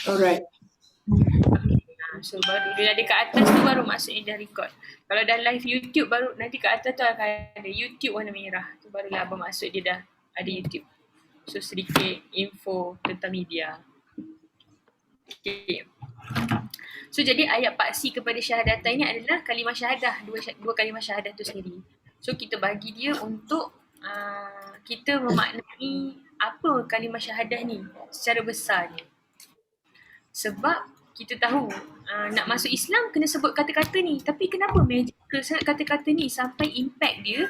Alright. So baru dia ada kat atas tu baru maksudnya dah record. Kalau dah live YouTube baru nanti kat atas tu akan ada YouTube warna merah. Tu barulah bermaksud dia dah ada YouTube. So sedikit info tentang media. Okay. So jadi ayat paksi kepada syahadatain ini adalah kalimah syahadah, dua kalimah syahadah tu sendiri. So kita bagi dia untuk kita memaknai apa kalimah syahadah ni secara besarnya. Sebab kita tahu nak masuk Islam kena sebut kata-kata ni. Tapi kenapa magical sangat kata-kata ni sampai impact dia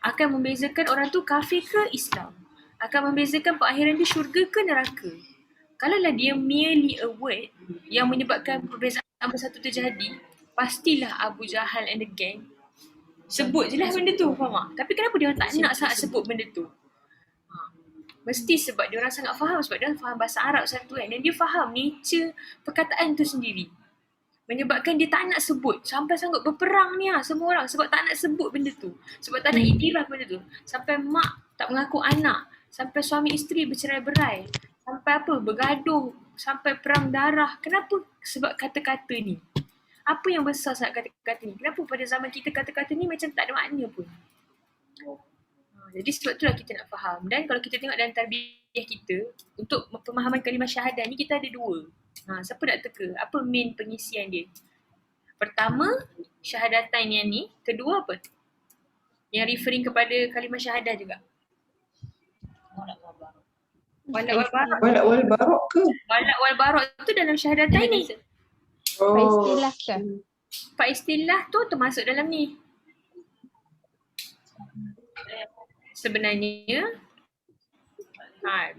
akan membezakan orang tu kafir ke Islam? Akan membezakan perakhiran dia syurga ke neraka? Kalaulah dia merely a word yang menyebabkan perbezaan bersatu terjadi, pastilah Abu Jahal and the gang sebut je lah benda tu, faham tak? Tapi kenapa dia orang tak nak sangat sebut benda tu? Mesti sebab dia orang sangat faham, sebab dia orang faham bahasa Arab satu kan, dan dia faham nature perkataan tu sendiri. Menyebabkan dia tak nak sebut, sampai sanggup berperang ni semua orang sebab tak nak sebut benda tu. Sebab tak nak iktiraf benda tu. Sampai mak tak mengaku anak, sampai suami isteri bercerai-berai, sampai bergaduh, sampai perang darah. Kenapa? Sebab kata-kata ni. Apa yang besar sangat kata-kata ni? Kenapa pada zaman kita kata-kata ni macam tak ada makna pun? Jadi sebab itulah kita nak faham. Dan kalau kita tengok dalam tarbiyah kita, untuk pemahaman kalimah syahadah ni kita ada dua. Siapa nak teka? Apa main pengisian dia? Pertama, syahadatain yang ni. Kedua apa? Yang referring kepada kalimah syahadah juga. Walak wal barok. Walak wal barok ke? Walak wal barok tu dalam syahadatain ni. Pak istilah ke? Pak istilah tu termasuk dalam ni. Sebenarnya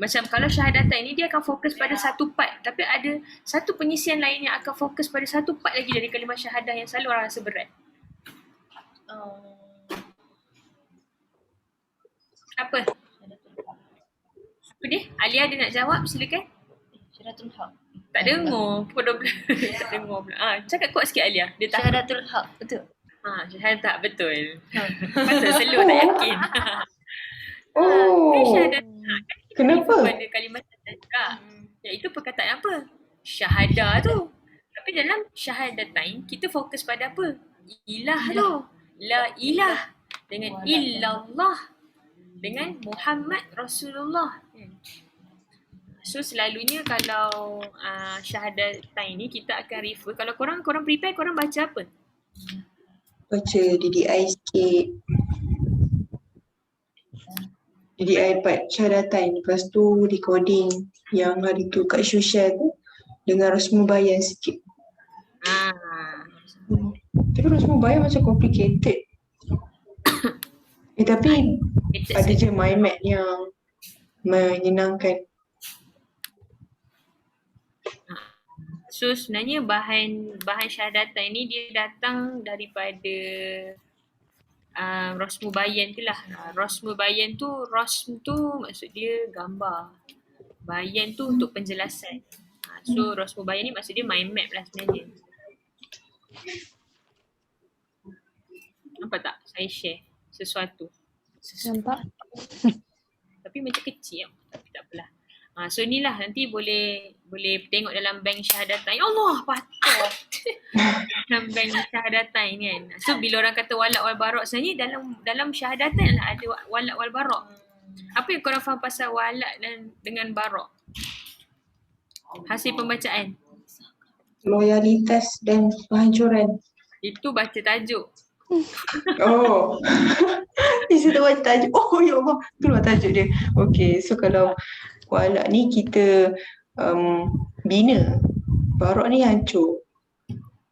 macam kalau syahadatain ni dia akan fokus pada satu part, tapi ada satu pengisian lain yang akan fokus pada satu part lagi dari kalimah syahadah yang selalu orang rasa berat. Apa dia? Alia ada nak jawab, silakan. Syahadatul haq. Tak dengar pukul 12. Tak dengar pula. Cakap kuat sikit Alia. Dia tahu. Syahadatul haq, betul. Syahadat betul. Pasal selalu tak yakin. Syahadat. Kenapa? Pada kalimah syahadah. Iaitu perkataan apa? Syahadah tu. Tapi dalam syahadatain kita fokus pada apa? Ilah tu. La ilah. Dengan illallah. Dengan Muhammad Rasulullah. So selalunya kalau syahadatain ni kita akan refer. Kalau korang prepare, korang baca apa? Baca DDI sikit. DDI part syahadatain. Lepas tu recording yang hari tu kat social tu dengan Rosmu Bayan sikit. Tapi Rosmu Bayan macam complicated. Tapi ada je mind map yang menyenangkan. So sebenarnya bahan syahadatain ni dia datang daripada Rosmu Bayan tu lah. Rosmu Bayan tu, Rosm tu maksud dia gambar. Bayan tu untuk penjelasan. So Rosmu Bayan ni maksud dia mind map lah sebenarnya. Nampak tak? Saya share sesuatu. Nampak? Tapi macam kecil. Tapi tak apalah. So ni lah nanti boleh tengok dalam bank syahadatain. Allah patut. Dalam bank syahadatain kan. So bila orang kata walak wal barok, sebenarnya dalam syahadatain lah ada walak wal barok. Apa yang korang faham pasal walak dan dengan barok? Hasil pembacaan. Loyalitas dan kehancuran. Itu baca tajuk. Di situ baca tajuk. Oh ya Allah, keluar tajuk dia. Okay, so kalau walak ni kita bina, barok ni hancur.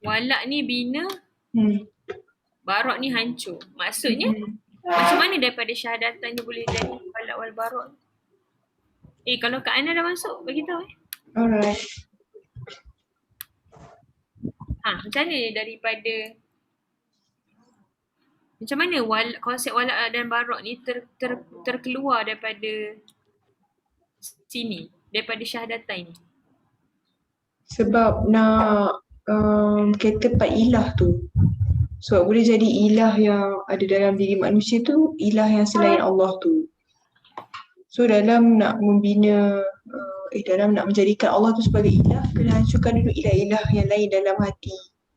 Walak ni bina, barok ni hancur. Maksudnya macam mana daripada syahadatan ni boleh jadi walak wal barok? Kalau Kak Ana dah masuk, bagi tahu Alright. Macam mana daripada macam mana konsep walak dan barok ni terkeluar daripada sini, daripada syahadatain ni? Sebab nak kata empat ilah tu. Sebab boleh jadi ilah yang ada dalam diri manusia tu, ilah yang selain Allah tu. So dalam nak membina dalam nak menjadikan Allah tu sebagai ilah, kena hancurkan dulu ilah-ilah yang lain dalam hati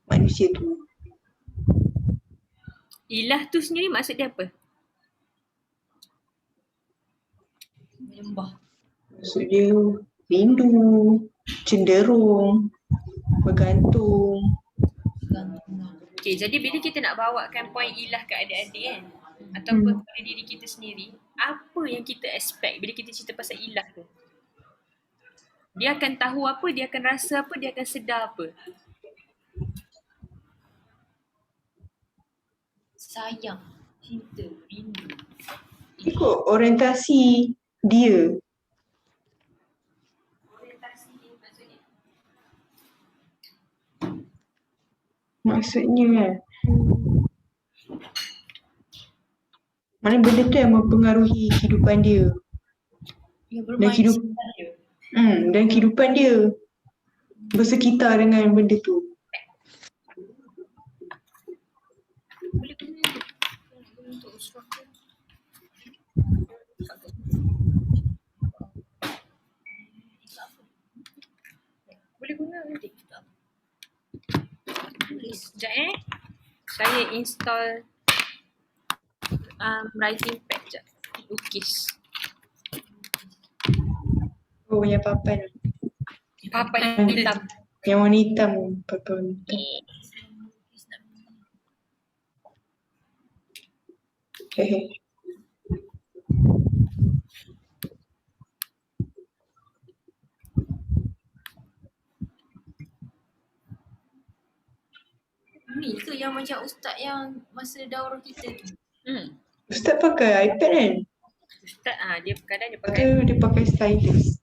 manusia tu. Ilah tu sendiri maksud dia apa? Menyembah. Maksud dia rindu, cenderung, bergantung. Gantungan. Okay, jadi bila kita nak bawakan poin ilah ke adik-adik kan, ataupun pada diri kita sendiri, apa yang kita expect bila kita cerita pasal ilah tu? Dia akan tahu apa, dia akan rasa apa, dia akan sedar apa. Sayang. Cinta. Rindu. Ikut orientasi dia. Orientasi maksudnya? Maksudnya kan, mana benda tu yang mempengaruhi kehidupan dia. Yang Dan bermain hidup- sekitar dia. Dan kehidupan dia bersekitar dengan benda tu. Boleh guna untuk usrah ke? Boleh guna nanti. Sekejap saya install writing pad sekejap. Lukis. Oh, yang papan. Papan hitam. Yang warna hitam. Papan warna hitam. Hehe. Ni ke yang macam ustaz yang masa daurah kita tu? Ustaz pakai iPad kan? Ustaz dia kadang dia Lepas pakai tu dia pakai stylus.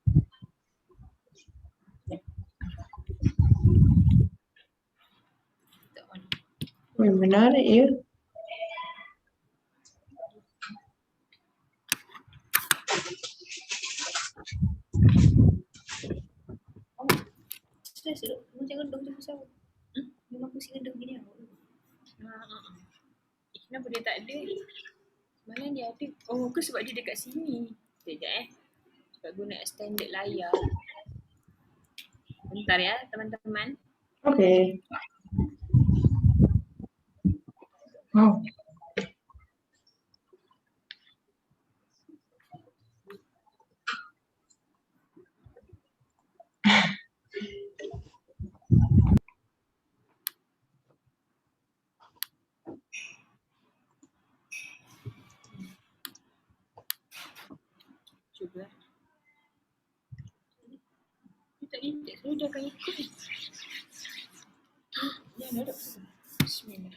Tak on. Oh, menarik ya. Stress tu. Macam gendong tu pasal. Memang pusing gendong gini aku. kenapa dia tak ada? Semalam dia ada. Oh, ke sebab dia dekat sini. Sekejap sebab guna extended layar. Bentar ya teman-teman. Okay. Wow. Cuba. Dia tak detect. Selalu dia akan ikut ni. Dia nak duduk. Bismillah.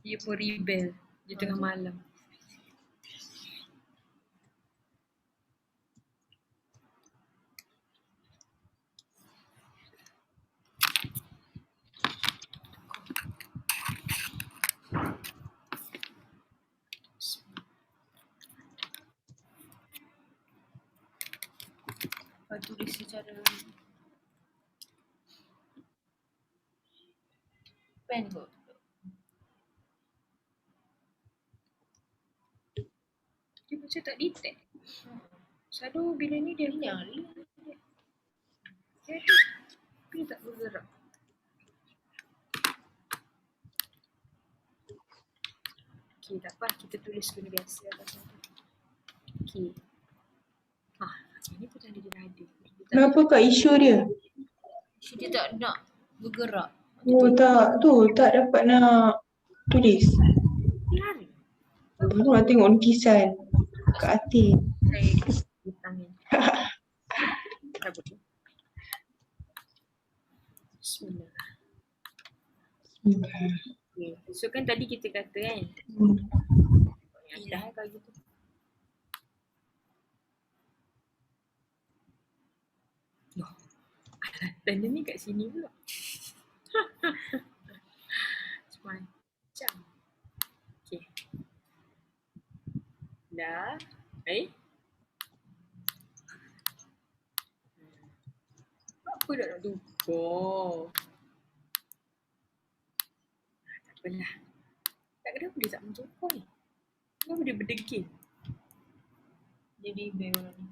Dia pun rebel di tengah malam. Tulis secara pen kot. Dia macam tak detect. Selalu bila ni dia Nyali. dia ada. Dia tak bergerak. Okay, tak apa. Kita tulis guna biasa. Okay. Ini pun tanda dia ada. Kenapa kak isu dia? So, dia tak nak bergerak. Oh tak, tu tak dapat nak tulis. Dia lari. Baru nak tengok lukisan kat Atin. Saya hitam ni. Cabut. Bismillah. Okay. So kan tadi kita kata kan. Dah kalau gitu. Loh. Tanda ni kat sini pula. Semacam. Okay. Dah. Apa dah nak tukar? Tak apalah. Tak kenapa dia tak mentukar ni? Kenapa dia berdegil? Jadi orang ni.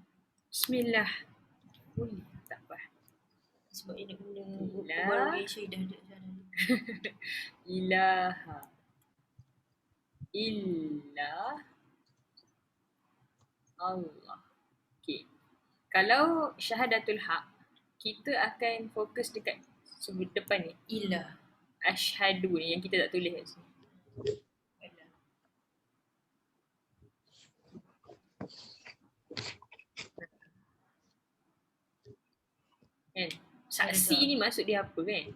Bismillah. Ui, tak apa. Sebab dia nak guna Ilah. baru Malaysia dah ada. Ilaha illa Allah. Okay. Kalau syahadatul haq, kita akan fokus dekat sebut depan ni. Ilah. Asyhadu ni yang kita tak tulis kat sini. Kan? Saksi ni maksud dia apa kan?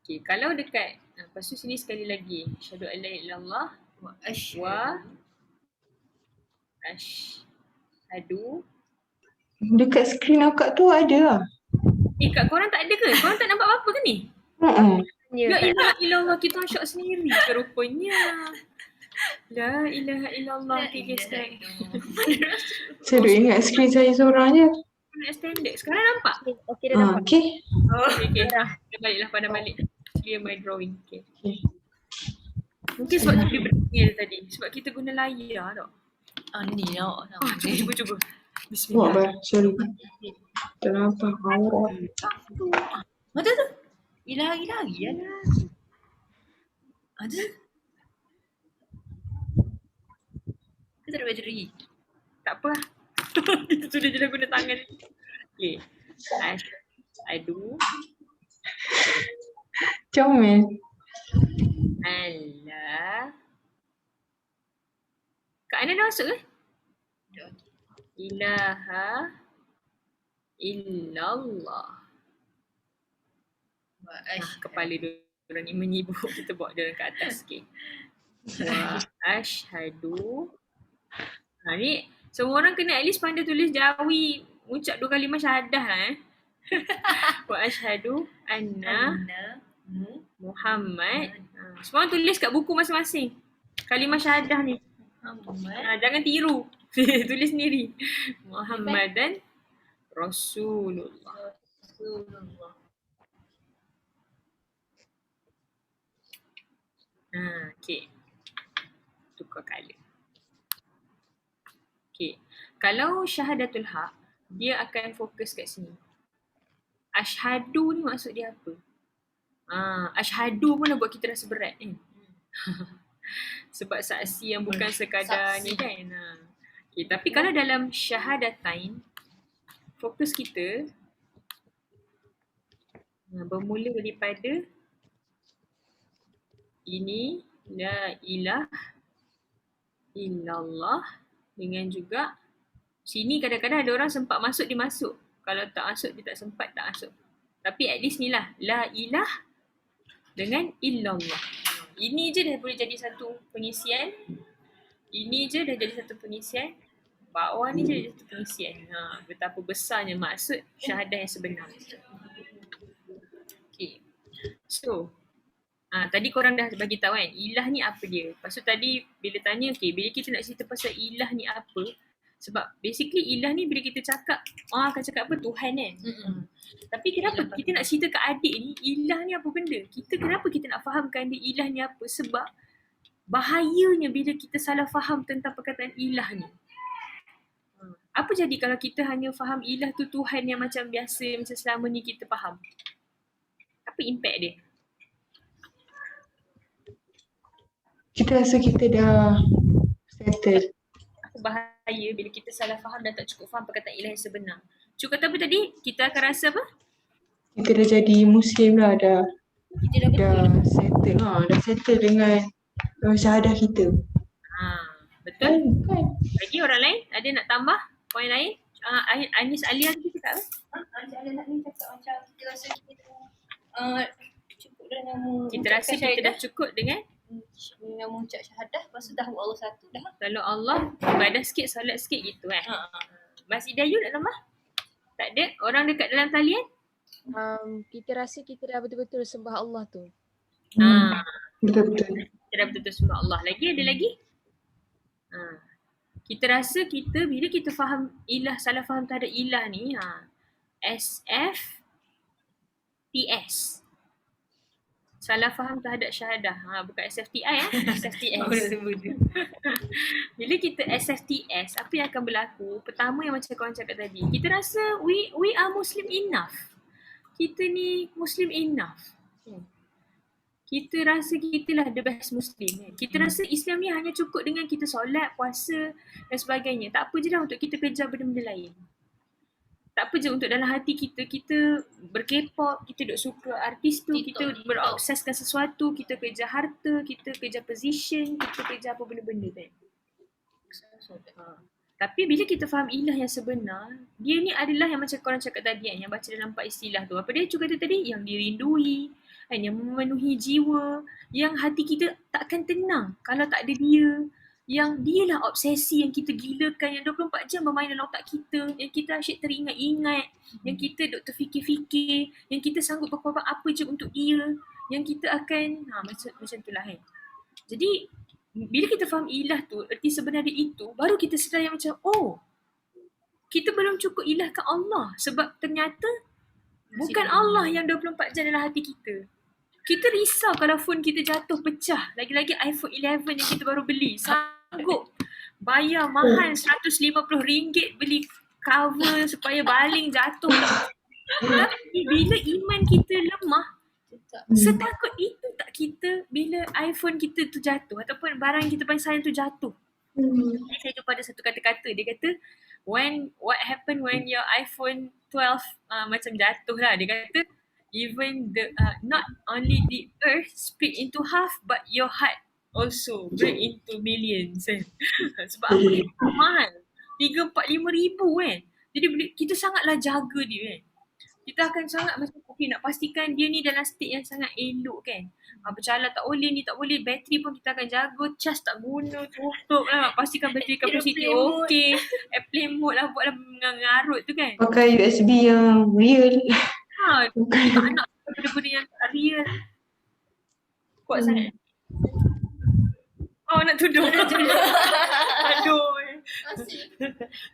Okay, kalau dekat, lepas tu sini sekali lagi. Asyhadu an la ilaha illallah Wa wa asyhadu. Dekat skrin akak tu ada lah. Kat korang tak ada ke? Korang tak nampak apa-apa ke ni? Ya, La ilaha illallah, kita orang syok sendiri ke rupanya. La ilaha illallah. Okay guys, sekarang. Saya duk ingat skrin saya seorang je. Nak standard. Sekarang nampak? okey dah nampak. Okay. Okay. Dah baliklah, pandang balik. Clear my drawing. Okay. Mungkin sebab tu dia berdengil tadi. Sebab kita guna layar tau. Ni lah. Cuba. Buat Bismillah. bah, sorry. Tak nampak aurat. Ada tu. Ilah lagi lah. Ada. Kita tak ada bateri. Tak apa lah. Kita sudah je dah guna tangan. Okay. Asyhadu Comel. Allah. Kak Ana dah masuk ke? Ilaha illallah. Kepala diorang ni menyibuk. Kita bawa diorang ke atas sikit. Wa asyhadu. Ni semua orang kena at least pandai tulis Jawi. Ucap 2 kalimah syahadah lah Wa asyhadu anna Muhammad. Semua orang tulis kat buku masing-masing kalimah syahadah ni. Jangan tiru. Tulis sendiri. Muhammadan Rasulullah. Okay. Tukar colour. Okay. Kalau syahadatul haq, dia akan fokus kat sini. Asyhadu ni maksud dia apa? Asyhadu pun dah buat kita rasa berat kan? Sebab saksi yang bukan sekadar ni kan. Okay, tapi kalau dalam syahadatain, fokus kita bermula daripada ini la ilaha illallah dengan juga sini kadang-kadang ada orang sempat masuk dia masuk. Kalau tak masuk dia tak sempat tak masuk. Tapi at least ni lah la ilah dengan illallah. Ini je dah boleh jadi satu pengisian. Ini je dah jadi satu pengisian. Bawah ni je jadi satu pengisian. Betapa besarnya maksud syahadah yang sebenar. Okay. So, tadi korang dah bagi tahu kan, ilah ni apa dia. Lepas tu tadi bila tanya, okay, bila kita nak cerita pasal ilah ni apa, sebab basically ilah ni bila kita cakap, orang akan cakap apa? Tuhan kan? Tapi kenapa kita nak cerita kat adik ni, ilah ni apa benda? Kenapa kita nak fahamkan dia ilah ni apa? Sebab bahayanya bila kita salah faham tentang perkataan ilah ni. Apa jadi kalau kita hanya faham ilah tu Tuhan yang macam biasa, macam selama ni kita faham? Apa impact dia? Kita rasa kita dah settle. Apa bahaya bila kita salah faham dan tak cukup faham perkataan ilah yang sebenar? Cukup kata apa tadi? Kita akan rasa apa? Kita dah jadi Muslim lah, dah Kita dah settle lah, dah settle dengan syahadah kita. Betul? Kan? Lagi orang lain? Ada nak tambah poin lain? Anis Alia tu cakap apa? Anis Alia ni cakap macam kita rasa kita cukup dengan kita rasa kita dah cukup dengan mengucap syahadah, lepas tu dah Allah satu dah. Kalau Allah, ibadah sikit, solat sikit gitu kan. Mas Idayu nak tambah? Tak ada? Orang dekat dalam talian? Kita rasa kita dah betul-betul sembah Allah tu. Betul-betul. Kita dah betul-betul sembah Allah. Lagi ada lagi? Kita rasa kita, bila kita faham ilah, salah faham terhadap ilah ni, SFTS. salah faham terhadap syahadah. Bukan SFTI SFTS. Aku dah sebut je. Bila kita SFTS, apa yang akan berlaku? Pertama yang macam korang cakap tadi, kita rasa we are Muslim enough. Kita ni Muslim enough. Kita rasa kita lah the best Muslim. Kita rasa Islam ni hanya cukup dengan kita solat, puasa dan sebagainya. Tak apa je dah untuk kita kejar benda-benda lain. Tak apa je untuk dalam hati kita berkepop, kita duk suka artis tu, kita berobseskan sesuatu, kita kejar harta, kita kejar position, kita kejar apa benda-benda kan. Tapi bila kita faham ilah yang sebenar, dia ni adalah yang macam korang cakap tadi kan, yang baca dalam 4 istilah tu. Apa dia cakap tadi? Yang dirindui, kan, yang memenuhi jiwa, yang hati kita takkan tenang kalau tak ada dia. Yang dialah obsesi yang kita gilakan, yang 24 jam bermain dalam otak kita, yang kita asyik teringat-ingat, yang kita duk terfikir-fikir, yang kita sanggup berkorban apa je untuk dia, yang kita akan, macam itulah kan. Jadi, bila kita faham ilah tu, erti sebenarnya itu, baru kita sedar yang macam, kita belum cukup ilahkan Allah. Sebab ternyata, bukan Allah yang 24 jam dalam hati kita. Kita risau kalau phone kita jatuh pecah. Lagi-lagi iPhone 11 yang kita baru beli. Sanggup bayar mahal RM150 beli cover supaya baling jatuh. Tapi bila iman kita lemah, setakut itu tak kita bila iPhone kita tu jatuh ataupun barang kita paling sayang tu jatuh. Saya jumpa ada satu kata-kata, dia kata what happened when your iPhone 12 macam jatuh lah. Dia kata even not only the earth split into half but your heart also break into millions kan. Sebab apa? Itu mahal. 3-4-5 ribu kan. Jadi kita sangatlah jaga dia kan. Kita akan sangat macam nak pastikan dia ni dalam state yang sangat elok kan. Bercala tak boleh, ni tak boleh, bateri pun kita akan jaga, charge tak guna, tutup lah, pastikan bateri capacity okey, airplane mode lah, buatlah mengarut tu kan. Pakai USB yang real. Kita tak nak benda-benda yang tak real. Kuat sangat. Nak tudung. Aduh.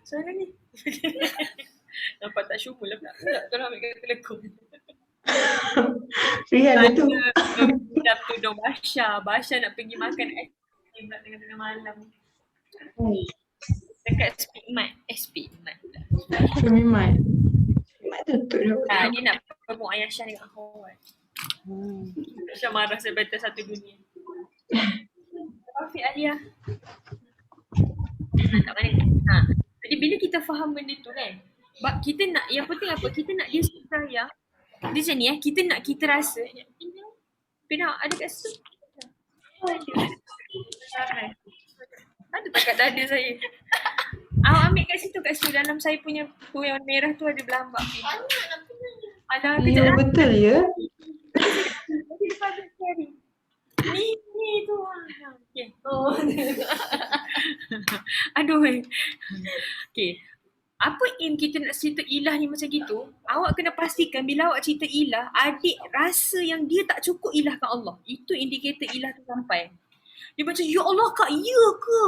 Soalan ni. Nampak tak syumul lah pula. Tolong ambil kata lekuk. Real lah tu. Dah tudung Basha nak pergi makan aiskrim pula tengah-tengah malam. Dekat Speedmart pula. Memang tutup dah. Dia nak promote Ayasha dengan kawan. Ayasha marah saya betul satu dunia. Afiq Alia. Kat mana? Jadi bila kita faham benda tu kan, kita nak, yang penting apa? Kita nak dia sayang. Dia macam ni kita nak kita rasa. Pina ada kat situ? Ada tak kat dada saya? Awak ambil kat situ dalam saya punya tu yang merah tu ada berlambak. Alah, kejap lah. Betul ya? Nanti lepas tu cari. Ni tu. Okay. Aduh. Okay. Apa aim kita nak cerita ilah ni macam gitu? Awak kena pastikan bila awak cerita ilah, adik rasa yang dia tak cukup ilahkan Allah. Itu indikator ilah tu sampai. Dia macam, ya Allah kak, ya ke?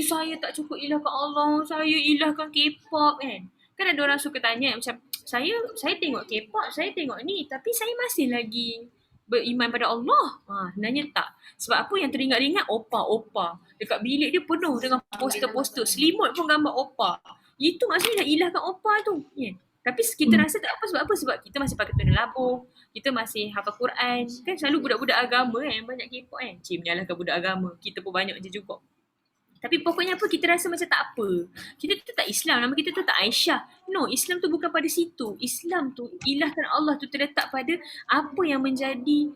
Saya tak cukup ilahkan Allah, saya ilahkan K-pop kan. Kan ada orang suka tanya macam, saya tengok K-pop, saya tengok ni, tapi saya masih lagi beriman pada Allah. Sebenarnya tak. Sebab apa yang teringat-ingat? Opa. Dekat bilik dia penuh dengan poster-poster. Selimut pun gambar opa. Itu maksudnya nak ilahkan opa tu. Yeah. Tapi kita rasa tak apa. Sebab apa? Sebab kita masih pakai tudung labuh. Kita masih hafal Quran. Kan selalu budak-budak agama kan. Banyak K-pop kan. Menyalahkan budak agama. Kita pun banyak je juga. Tapi pokoknya apa? Kita rasa macam tak apa. Kita tu tak Islam. Nama kita tu tak Aisyah. No, Islam tu bukan pada situ. Islam tu, ilahkan Allah tu terletak pada apa yang menjadi,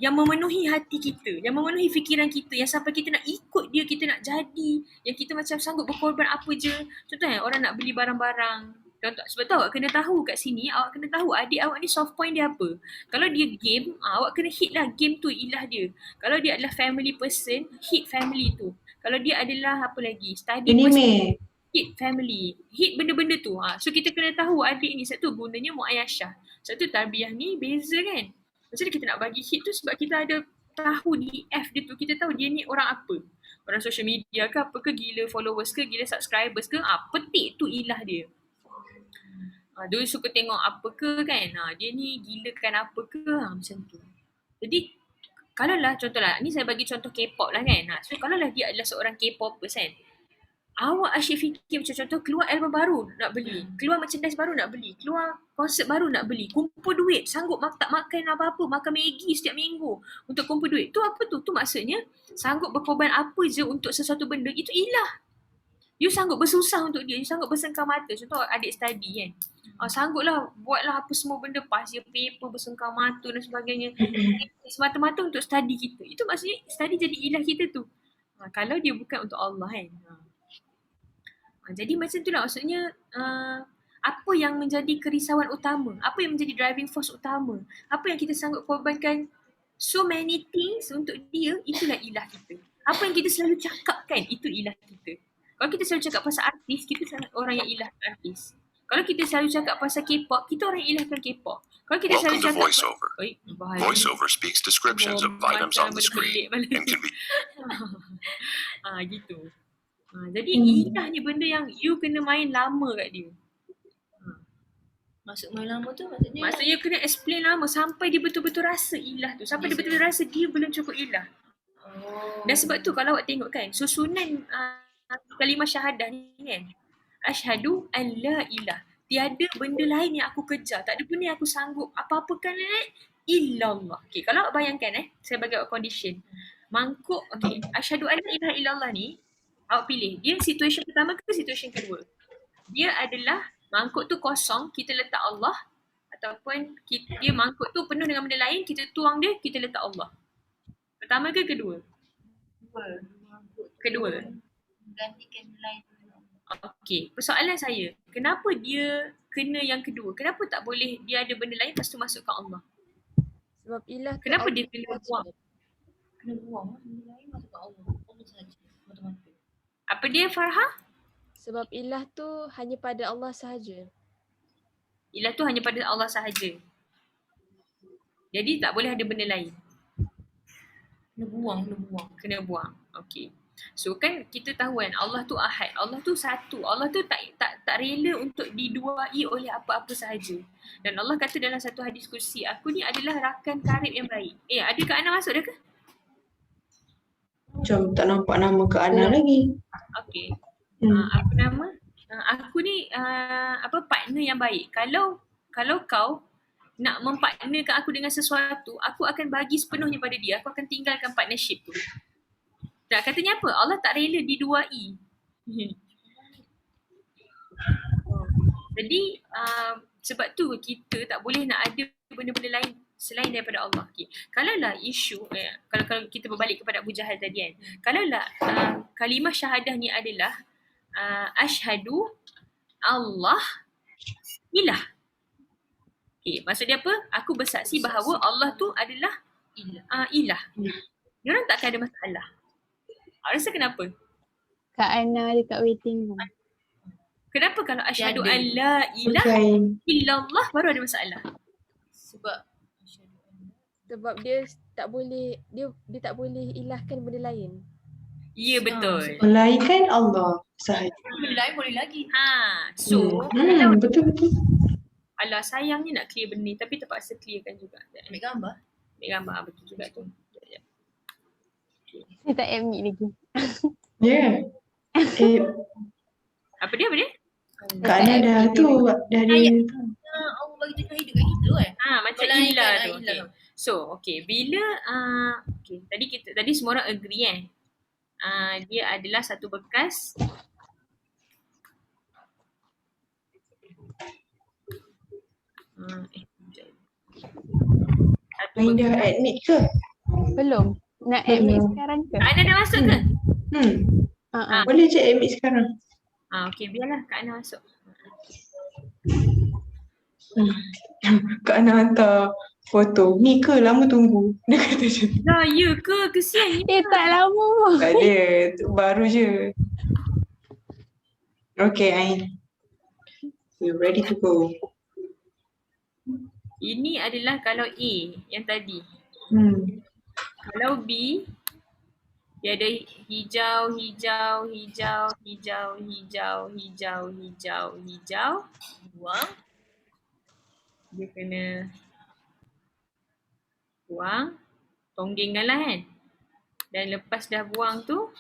yang memenuhi hati kita, yang memenuhi fikiran kita, yang sampai kita nak ikut dia, kita nak jadi, yang kita macam sanggup berkorban apa je. Contohnya orang nak beli barang-barang. Sebab tu awak kena tahu kat sini, awak kena tahu adik awak ni soft point dia apa. Kalau dia game, awak kena hit lah game tu ilah dia. Kalau dia adalah family person, hit family tu. Kalau dia adalah apa lagi, study person, hit family, hit benda-benda tu. So kita kena tahu adik ni, satu gunanya mu'ayyashah. Satu tarbiyah ni beza kan. Macam mana kita nak bagi hit tu sebab kita ada tahu di F dia tu, kita tahu dia ni orang apa. Orang social media ke apa ke, gila followers ke, gila subscribers ke, petik tu ilah dia. Dia suka tengok apa ke kan, dia ni gilakan apa ke, macam tu. Jadi Kalaulah contohlah, ni saya bagi contoh K-pop lah kan. So kalaulah dia adalah seorang K-popers kan, awak asyik fikir macam contoh keluar album baru nak beli, keluar merchandise baru nak beli, keluar konsert baru nak beli, kumpul duit, sanggup tak makan apa-apa, makan Maggi setiap minggu untuk kumpul duit. Tu apa tu? Tu maksudnya sanggup berkorban apa je untuk sesuatu benda, itu ilah. You sanggup bersusah untuk dia, you sanggup bersengkar mata. Contoh adik study kan, sangguplah buatlah apa semua benda, pass year paper, bersengkar mata dan sebagainya, semata-mata untuk study kita. Itu maksudnya study jadi ilah kita tu. Kalau dia bukan untuk Allah kan. Jadi macam tu lah maksudnya, apa yang menjadi kerisauan utama, apa yang menjadi driving force utama, apa yang kita sanggup korbankan so many things untuk dia, itulah ilah kita. Apa yang kita selalu cakapkan, itu ilah kita. Kalau kita selalu cakap pasal artis, kita orang yang ilahkan artis. Kalau kita selalu cakap pasal K-pop, kita orang yang ilahkan K-pop. Kalau kita selalu cakap VoiceOver. VoiceOver speaks descriptions of items on the screen and can be gitu. Jadi ilah ni benda yang you kena main lama kat dia. Maksud main lama tu Maksudnya you kena explain lama sampai dia betul-betul rasa ilah tu. Sampai dia betul-betul rasa dia belum cukup ilah. Dan sebab tu kalau awak tengok kan, susunan kalimah syahadah ni kan, asyhadu an la ilah, tiada benda lain yang aku kejar, tak ada benda yang aku sanggup apa-apakan illallah. Okay, kalau awak bayangkan saya bagi awak condition. Mangkuk, okay, asyhadu an la ilaha illallah ni, awak pilih, dia situasi pertama ke situasi kedua? Dia adalah mangkuk tu kosong, kita letak Allah, ataupun dia mangkuk tu penuh dengan benda lain, kita tuang dia, kita letak Allah. Pertama ke kedua? Kedua. Gantikan lain. Okey, persoalan saya, kenapa dia kena yang kedua? Kenapa tak boleh dia ada benda lain lepas tu masukkan Allah? Sebab ilah tu Kenapa Allah dia kena sahaja. buang? Kena buang benda lain masukkan Allah. Allah sahaja. Mata-mata. Apa dia Farha? Sebab ilah tu hanya pada Allah sahaja. Ilah tu hanya pada Allah sahaja. Jadi tak boleh ada benda lain. Kena buang. Okey. So kan kita tahu kan Allah tu ahad, Allah tu satu, Allah tu tak rela untuk diduai oleh apa-apa sahaja. Dan Allah kata dalam satu hadis kursi, aku ni adalah rakan karib yang baik. Ada Kak Ana masuk dah ke? Macam tak nampak nama Kak Ana lagi. Okey. Apa nama? Aku ni partner yang baik. Kalau kau nak mempartnerkan aku dengan sesuatu, aku akan bagi sepenuhnya pada dia. Aku akan tinggalkan partnership tu. Tak, katanya apa? Allah tak rela diduai. Jadi sebab tu kita tak boleh nak ada benda-benda lain selain daripada Allah. Okay. Kalaulah isu, kalau kita berbalik kepada Abu Jahal tadi kan, kalaulah kalimah syahadah ni adalah asyhadu Allah ilah. Okay, maksud dia apa? Aku bersaksi bahawa Allah tu adalah ilah. Diorang takkan ada masalah. Rasa kenapa? Kak Ana dekat waiting room. Kenapa kalau asyhadu an la ilaha illallah baru ada masalah? Sebab dia tak boleh tak boleh ilahkan benda lain. Ya, betul. Melainkan Allah sahaja. Benda lain boleh lagi. So Betul-betul. alah sayangnya nak clear benda ni tapi terpaksa clearkan juga. Ambil gambar. Betul juga tu. Saya tak admit lagi. Ya. Apa dia? Kak Ana dah tu. Dah ada. Allah bagi tu hidup kat kita kan. Macam Melainkan ilah tu. ilah. Okay. So, bila tadi semua orang agree kan. Dia adalah satu bekas Main dah admit ke? Belum. Nak admit sekarang ke? Kak Ana dah masuk ke? Boleh je admit sekarang. Okay, biarlah Kak Ana masuk. Kak Ana hantar foto. Ni ke lama tunggu? Dia kata je. Dah, ya ke? Kesian. Tak lama pun. Tak ada. Baru je. Okay, Ain. We're ready to go. Ini adalah kalau A yang tadi. Kalau B, dia ada hijau. Buang. Dia kena buang. tonggengkan lah kan. Dan lepas dah buang tu,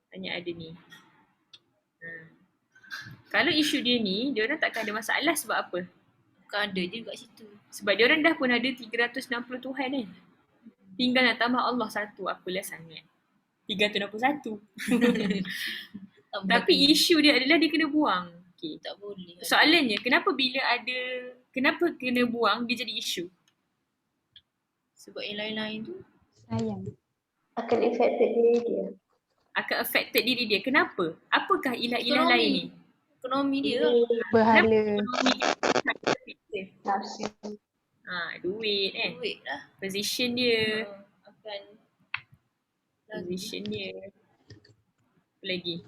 hanya ada ni. Kalau isu dia ni, dia orang takkan ada masalah sebab apa? Bukan ada je kat situ. Sebab dia orang dah pun ada 360 Tuhan kan. Tinggal nak tambah Allah satu, apalah sangat. 361. Tapi isu dia adalah dia kena buang. Okay. Tak boleh. Soalannya, kenapa kena buang dia jadi isu? Sebab yang lain-lain tu Sayang. Akan affected diri dia. Akan affected diri dia. Kenapa? Apakah ilah-ilah Ekonomi. lain ni? ekonomi dia. Berhala. Nafsu. Duit kan. Duit lah. Position dia. Akan Position dia. Apa lagi?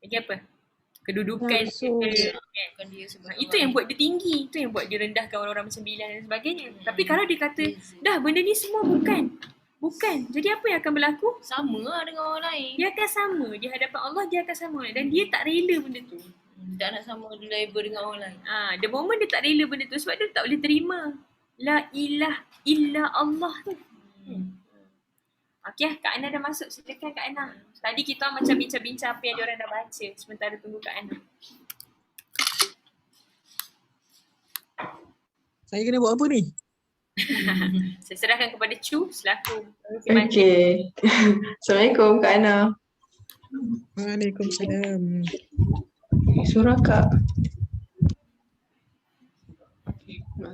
Lagi apa? Kedudukan Nafsu. dia. bukan dia sebab Itu yang buat dia tinggi. Itu yang buat dia rendahkan orang-orang macam Bilal dan sebagainya. Tapi kalau dia kata, dah benda ni semua bukan. Jadi apa yang akan berlaku? sama lah dengan orang lain. Dia akan sama. Di hadapan Allah dia akan sama. Dan dia tak rela benda tu. Dia tak nak sama level dengan orang lain. The moment dia tak rela benda tu sebab dia tak boleh terima. La ilah illa Allah tu. Okey, Kak Ana dah masuk. Silakan Kak Ana. Tadi kita macam bincang-bincang apa yang diorang dah baca. Sementara tunggu Kak Ana. Saya kena buat apa ni? Saya serahkan kepada Chu selaku pengisi majlis. Okey. Assalamualaikum Kak Ana. Waalaikumsalam. Surah Kak.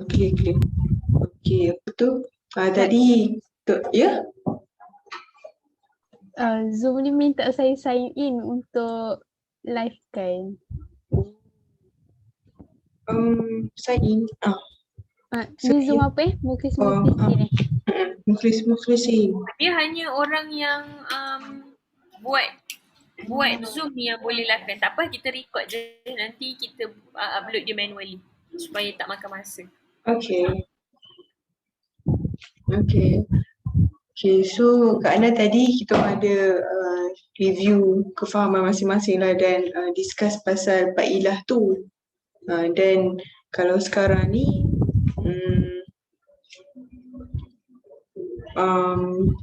Okey. Okey, apa tu? Tadi ya? Zoom ni minta saya sign in untuk live kan. Sign in. Ni Zoom apa Mukhlisin. Dia hanya orang yang buat Zoom ni yang boleh lakukan. Tak apa, kita record je. Nanti kita upload dia manually supaya tak makan masa. Okay, so Kak Ana tadi kita ada review kefahaman masing-masing lah dan discuss pasal empat ilah tu. Dan kalau sekarang ni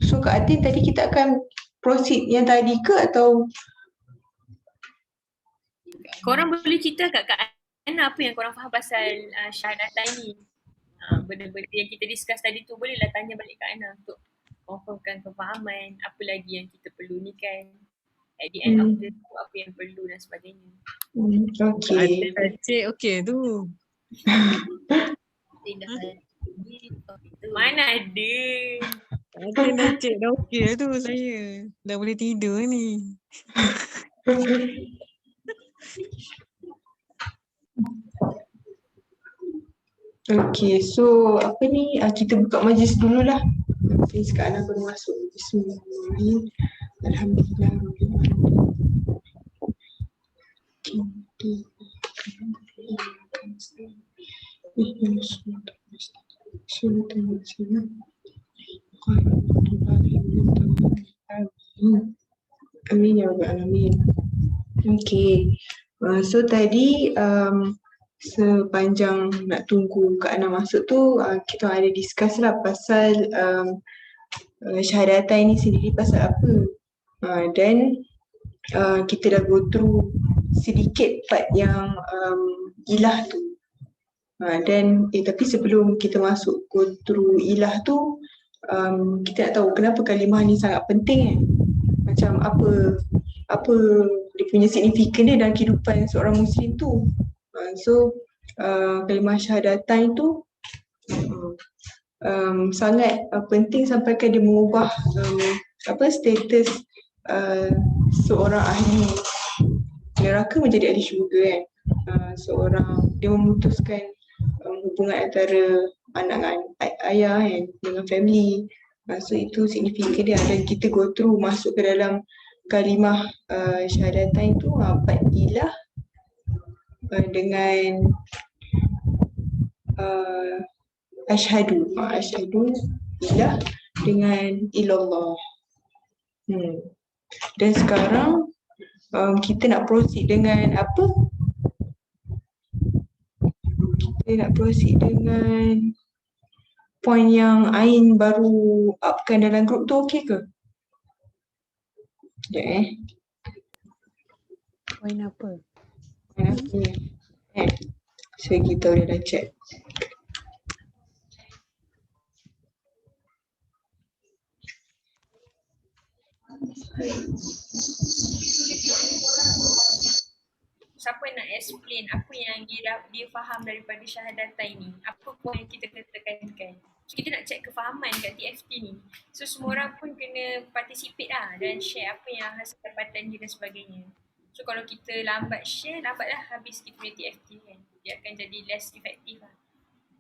so Kak Atin tadi kita akan proceed yang tadi ke atau korang boleh cerita kat Kak Ana apa yang korang faham pasal syahadatain ni. Benda-benda yang kita discuss tadi tu bolehlah tanya balik Kak Ana untuk confirmkan kefahaman, apa lagi yang kita perlu ni kan. At the end of the day, apa yang perlu dan sebagainya. Okay. Cik okey tu. Mana ada. Cik dah okey tu saya. Dah boleh tidur ni. Okay, so apa ni, kita buka majlis dululah. Please Kak Ana baru masuk. Bismillahirrahmanirrahim. Alhamdulillah. Amin ya Rabbal Alamin. Okay, so tadi sepanjang nak tunggu Kak Ana masuk tu, kita ada discuss lah pasal syahadatain ni sendiri pasal apa. Dan kita dah go through sedikit part yang ilah tu. Tapi sebelum kita masuk go through ilah tu, kita nak tahu kenapa kalimah ni sangat penting kan. Macam apa dia punya signifikan dia dalam kehidupan seorang Muslim tu. So kalimah syahadatain tu sangat penting sampaikan dia mengubah status seorang ahli neraka menjadi ahli syurga kan. Dia memutuskan hubungan antara anak dengan ayah kan, dengan family. So itu signifikan dia dan kita go through masuk ke dalam kalimah syahadatain tu empat ilah dengan asyhadu ilah dengan ilallah. Dan sekarang kita nak proceed dengan apa? Kita kita nak proceed dengan point yang Ain baru upkan dalam group tu okey ke? Sekejap Poin apa? Point apa ni? Saya kita boleh dah check. Siapa nak explain apa yang dia faham daripada syahadatain ni? Apa point yang kita katakan? So, kita nak check kefahaman kat TFT ni. So semua orang pun kena participate lah dan share apa yang hasil dapatan dia dan sebagainya. So kalau kita lambat share, lambatlah habis kita punya TFT kan. Dia akan jadi less effective lah.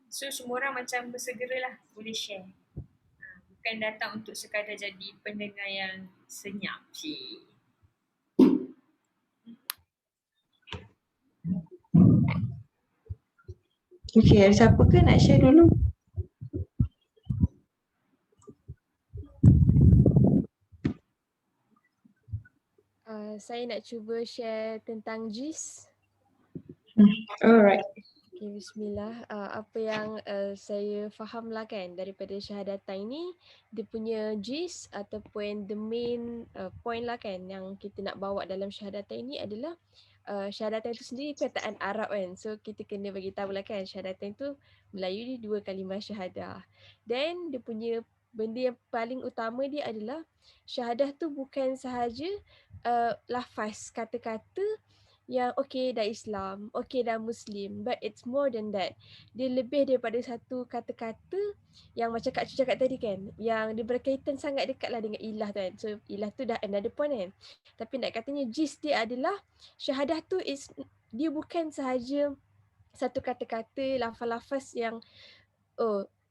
So semua orang macam bersegeralah boleh share. Bukan datang untuk sekadar jadi pendengar yang senyap sih. Okey, ada siapa ke nak share dulu? Saya nak cuba share tentang JIS. Alright. Okay, bismillah. Apa yang saya faham lah kan daripada syahadatain ini, dia punya gist ataupun the main point lah kan yang kita nak bawa dalam syahadatain ini adalah syahadatain itu sendiri perkataan Arab kan. So kita kena bagi tahu lah kan syahadatain itu Melayu ni 2 kalimah syahadah. Then dia punya benda yang paling utama dia adalah syahadah tu bukan sahaja lafaz kata-kata yang okay dah Islam, okay dah Muslim, but it's more than that. Dia lebih daripada satu kata-kata yang macam Kak Cu cakap tadi kan, yang dia berkaitan sangat dekat lah dengan ilah tu kan. So ilah tu dah another point kan. Tapi nak katanya gist dia adalah syahadah tu dia bukan sahaja satu kata-kata, lafaz-lafaz yang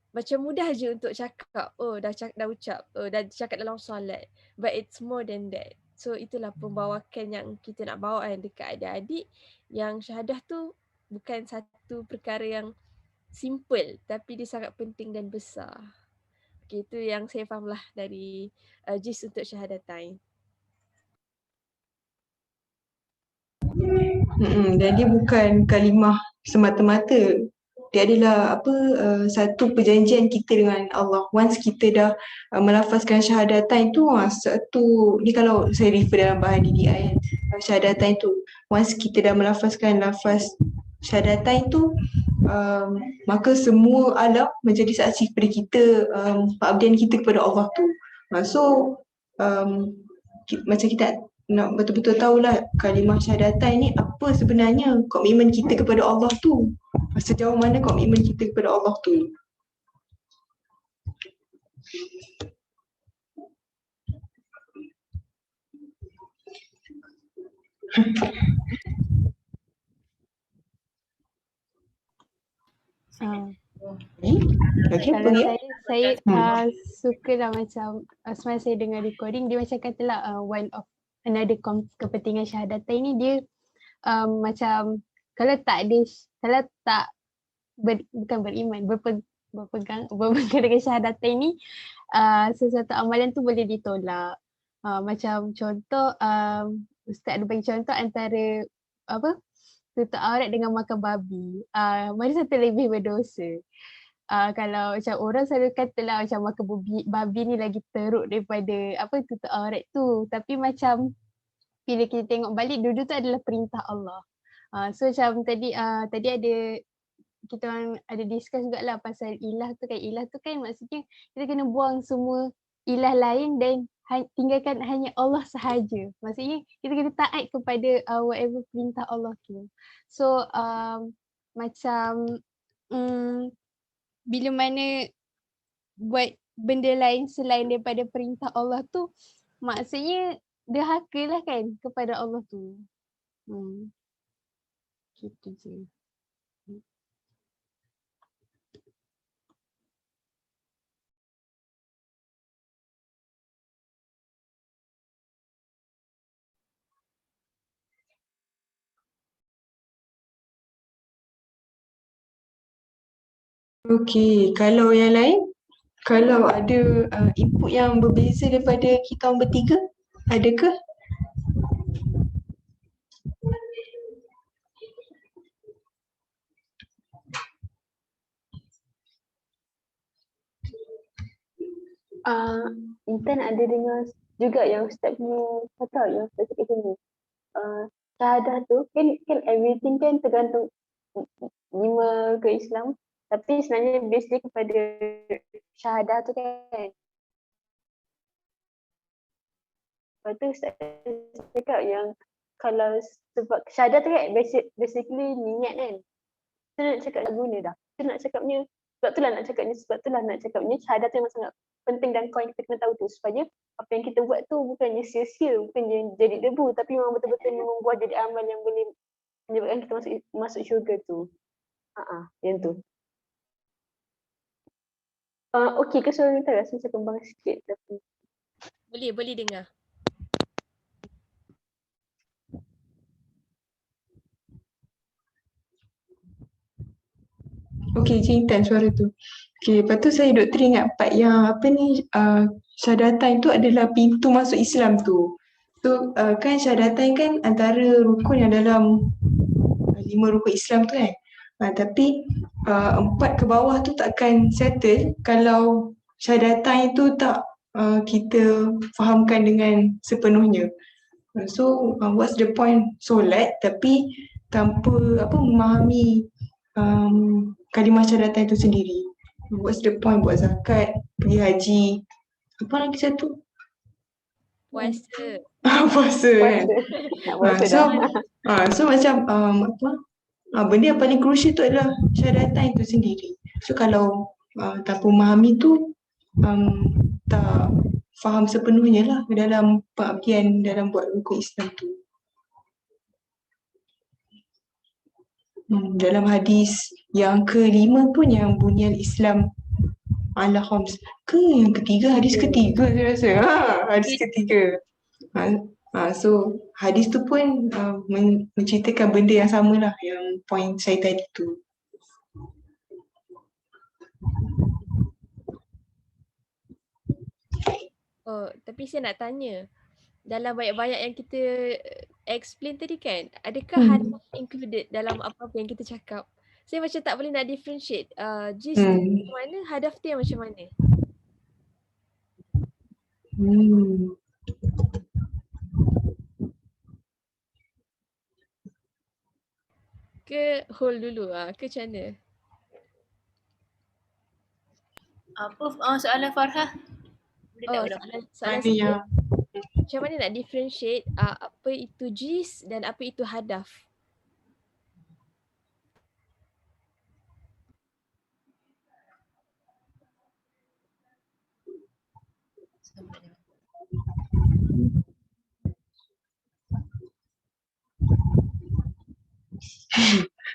macam mudah je untuk cakap, dah ucap, dah cakap dalam solat. But it's more than that. So itulah pembawakan yang kita nak bawa kan dekat adik-adik, yang syahadah tu bukan satu perkara yang simple tapi dia sangat penting dan besar. Okay, itu yang saya faham lah dari JIS untuk syahadatain. Dan dia bukan kalimah semata-mata. Dia adalah satu perjanjian kita dengan Allah. Once kita dah melafazkan syahadatain tu, ni kalau saya refer dalam bahan DDI kan, syahadatain tu, once kita dah melafazkan lafaz syahadatain tu, maka semua alam menjadi saksi kepada kita, pengabdian kita kepada Allah tu. Macam kita nak betul-betul tahulah kalimah syahadatain ni apa sebenarnya komitmen kita kepada Allah tu. Sejauh mana komitmen kita kepada Allah tu. Okay, Kalau saya suka lah macam semalam saya dengar recording, dia macam katalah one of another kepentingan syahadatain ni dia macam kalau tak bukan beriman, berpegang dengan syahadatain ni, sesuatu amalan tu boleh ditolak. Macam contoh, Ustaz ada bagi contoh antara tutup aurat dengan makan babi. Mana satu lebih berdosa? Kalau macam orang selalu katalah macam makan babi ni lagi teruk daripada tutup aurat tu. Tapi macam bila kita tengok balik, dulu tu adalah perintah Allah. So macam tadi ada kita orang ada discuss jugalah pasal ilah tu kan maksudnya kita kena buang semua ilah lain dan tinggalkan hanya Allah sahaja. Maksudnya kita kena taat kepada whatever perintah Allah tu. So macam bila mana buat benda lain selain daripada perintah Allah tu, maksudnya derhaka lah kan kepada Allah tu. Gitu je. Okey, kalau yang lain, kalau ada input yang berbeza daripada kita orang bertiga, ada ke? Intan ada dengar juga yang Ustaz punya kata yang Ustaz cakap sini. Syahadah tu kan everything kan tergantung lima ke Islam, tapi sebenarnya base dia kepada syahadah tu kan. Lepas tu Ustaz cakap yang kalau sebab syahadah tu kan basically niat kan. Kita nak cakap tak guna dah. Kita nak cakapnya sebab itulah nak cakapnya syahadah tu memang sangat penting dan kau yang kita kena tahu tu supaya apa yang kita buat tu bukannya sia-sia, bukannya jadi debu, tapi memang betul-betul membuat jadi amal yang boleh menyebabkan kita masuk syurga tu. Yang tu. Okey ke suara kita rasa macam kembang sikit tapi Boleh dengar. Okey, Intan suara tu. Okey, lepas tu saya duk teringat part yang syahadatain tu adalah pintu masuk Islam tu. So kan syahadatain kan antara rukun yang dalam 5 rukun Islam tu kan. Tapi 4 ke bawah tu takkan settle kalau syahadatain tu tak kita fahamkan dengan sepenuhnya. So what's the point solat tapi tanpa memahami kalimah syahadatain itu sendiri. What's the point buat zakat, pergi haji, apa lagi satu? Puasa. Puasa kan. So macam benda yang paling crucial tu adalah syahadatain itu sendiri. So kalau tanpa memahami tu tak faham sepenuhnya lah dalam pengabdian dalam buat rukun Islam tu. Dalam hadis yang ke-5 pun yang bunyian Islam ala khams ke yang ketiga, hadis ketiga saya rasa. Hadis ketiga. So hadis tu pun menceritakan benda yang sama lah yang point saya tadi tu. Tapi saya nak tanya, dalam banyak-banyak yang kita explain tadi kan, adakah hadaf included dalam apa-apa yang kita cakap? Saya macam tak boleh nak differentiate jis tu macam mana, hadaf tu yang macam mana? Ke hold dulu ke macam mana? Apa soalan Farhah? Soalan saya, macam mana nak differentiate apa itu jis dan apa itu hadaf?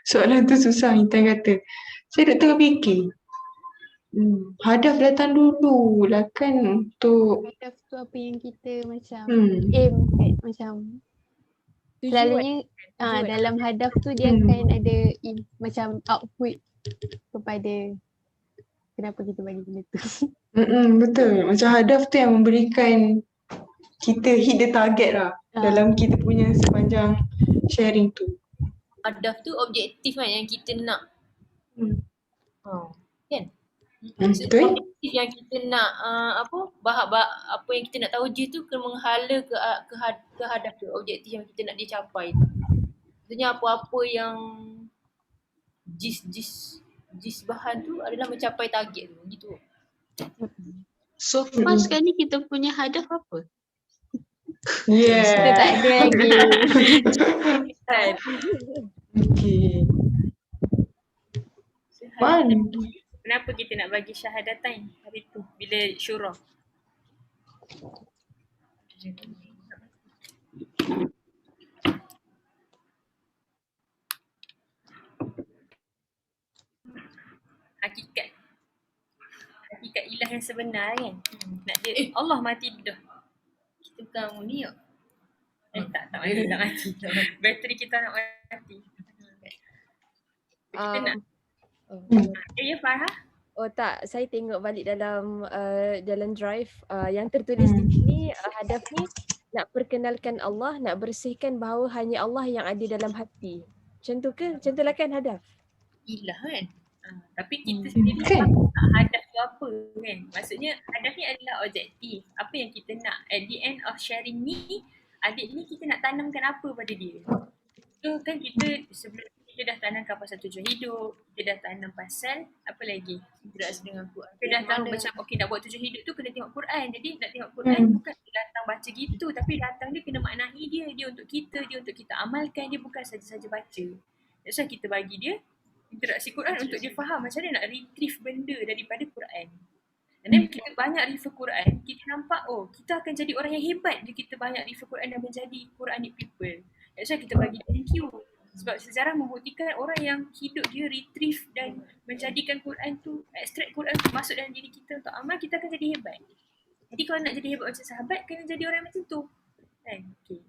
Soalan tu susah, Intan kata. Saya dah tengah fikir. Hadaf datang dulu lah kan untuk hadaf tu apa yang kita macam aim kan, macam selalunya dalam hadaf tu dia akan ada macam output kepada kenapa kita bagi benda tu. Betul. Macam hadaf tu yang memberikan kita hit the target lah dalam kita punya sepanjang sharing tu. Hadaf tu objektif kan yang kita nak. Kan? Betul. Objektif yang kita nak apa yang kita nak tahu je tu kena menghala ke hadaf tu, objektif yang kita nak dicapai. Maksudnya apa-apa yang jis bahan tu adalah mencapai target tu, gitu. So far sekali kita punya hadaf apa? Kita tak ada lagi. Okay. Kenapa kita nak bagi syahadatain hari tu bila syura? Hakikat ilah yang sebenar kan. Nak dia Allah mati dah. Kita bukan ni tak mati. Bateri kita nak mati. Kita nak ya Farhah? Tak, saya tengok balik dalam dalam drive yang tertulis di sini, hadaf ni nak perkenalkan Allah, nak bersihkan bahawa hanya Allah yang ada dalam hati. Macam tu ke? Macam tu lah kan hadaf? Ilah kan. Tapi kita sendiri hadaf tu apa kan. Maksudnya hadaf ni adalah objektif. Apa yang kita nak at the end of sharing ni, adik ni kita nak tanamkan apa pada dia. So kan kita sebelum kita dah tanamkan pasal tujuan hidup, kita dah tanam pasal apa lagi? Interaksi dengan Quran. Kita dah tahu macam okey nak buat tujuan hidup tu kena tengok Quran. Jadi nak tengok Quran bukan datang baca gitu, tapi datang dia kena maknai dia untuk kita, dia untuk kita amalkan, dia bukan saja-saja baca. That's why kita bagi dia interaksi Quran untuk dia faham macam mana nak retrieve benda daripada Quran. And then kita banyak refer Quran, kita nampak kita akan jadi orang yang hebat bila kita banyak refer Quran dan menjadi Quranic people. That's why kita bagi thank you. Sebab sejarah membuktikan orang yang hidup dia retrieve dan menjadikan Quran tu, extract Quran tu masuk dalam diri kita untuk amal, kita akan jadi hebat. Jadi kalau nak jadi hebat macam sahabat, kena jadi orang macam tu. Kan? Okay.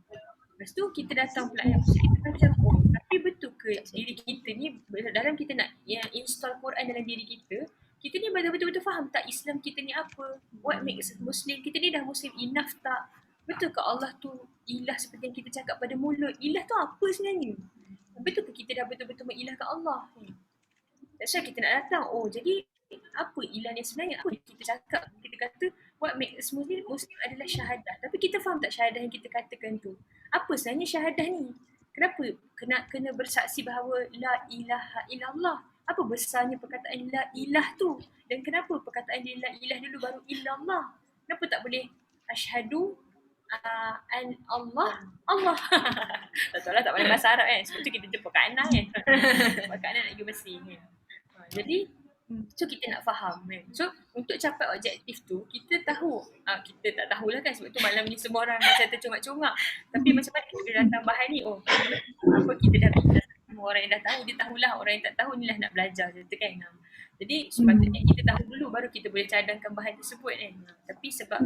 Lepas tu kita datang pula yang kita macam tapi betul ke diri kita ni dalam kita nak install Quran dalam diri kita ni betul-betul faham tak Islam kita ni apa? What makes Muslim? Kita ni dah Muslim enough tak? Betul ke Allah tu ilah seperti yang kita cakap pada mulut? Ilah tu apa sebenarnya? Betul ke kita dah betul-betul mengilahkan Allah? That's why kita nak datang. Jadi apa ilah yang sebenarnya? Apa yang kita cakap? Kita kata what makes Muslim adalah syahadah. Tapi kita faham tak syahadah yang kita katakan tu? Apa sebenarnya syahadah ni? Kenapa kena bersaksi bahawa la ilaha illallah? Apa besarnya perkataan la ilah tu? Dan kenapa perkataan dia la ilah dulu baru illallah? Kenapa tak boleh asyhadu an Allah? Tak tahu lah, tak boleh bahasa Arab kan. Sebab tu kita jumpa Kak Ana kan. Kak Ana nak pergi bersih kan. Jadi so kita nak faham kan. So untuk capai objektif tu kita tahu, kita tak tahulah kan sebab tu malam ni semua orang macam tercongak-congak. Tapi macam mana kita dah tambahan ni, apa kita dah belajar sama orang yang dah tahu, dia tahulah, orang yang tak tahu ni lah nak belajar je tu kan. Jadi sepatutnya kita tahu dulu baru kita boleh cadangkan bahan tersebut kan. Tapi sebab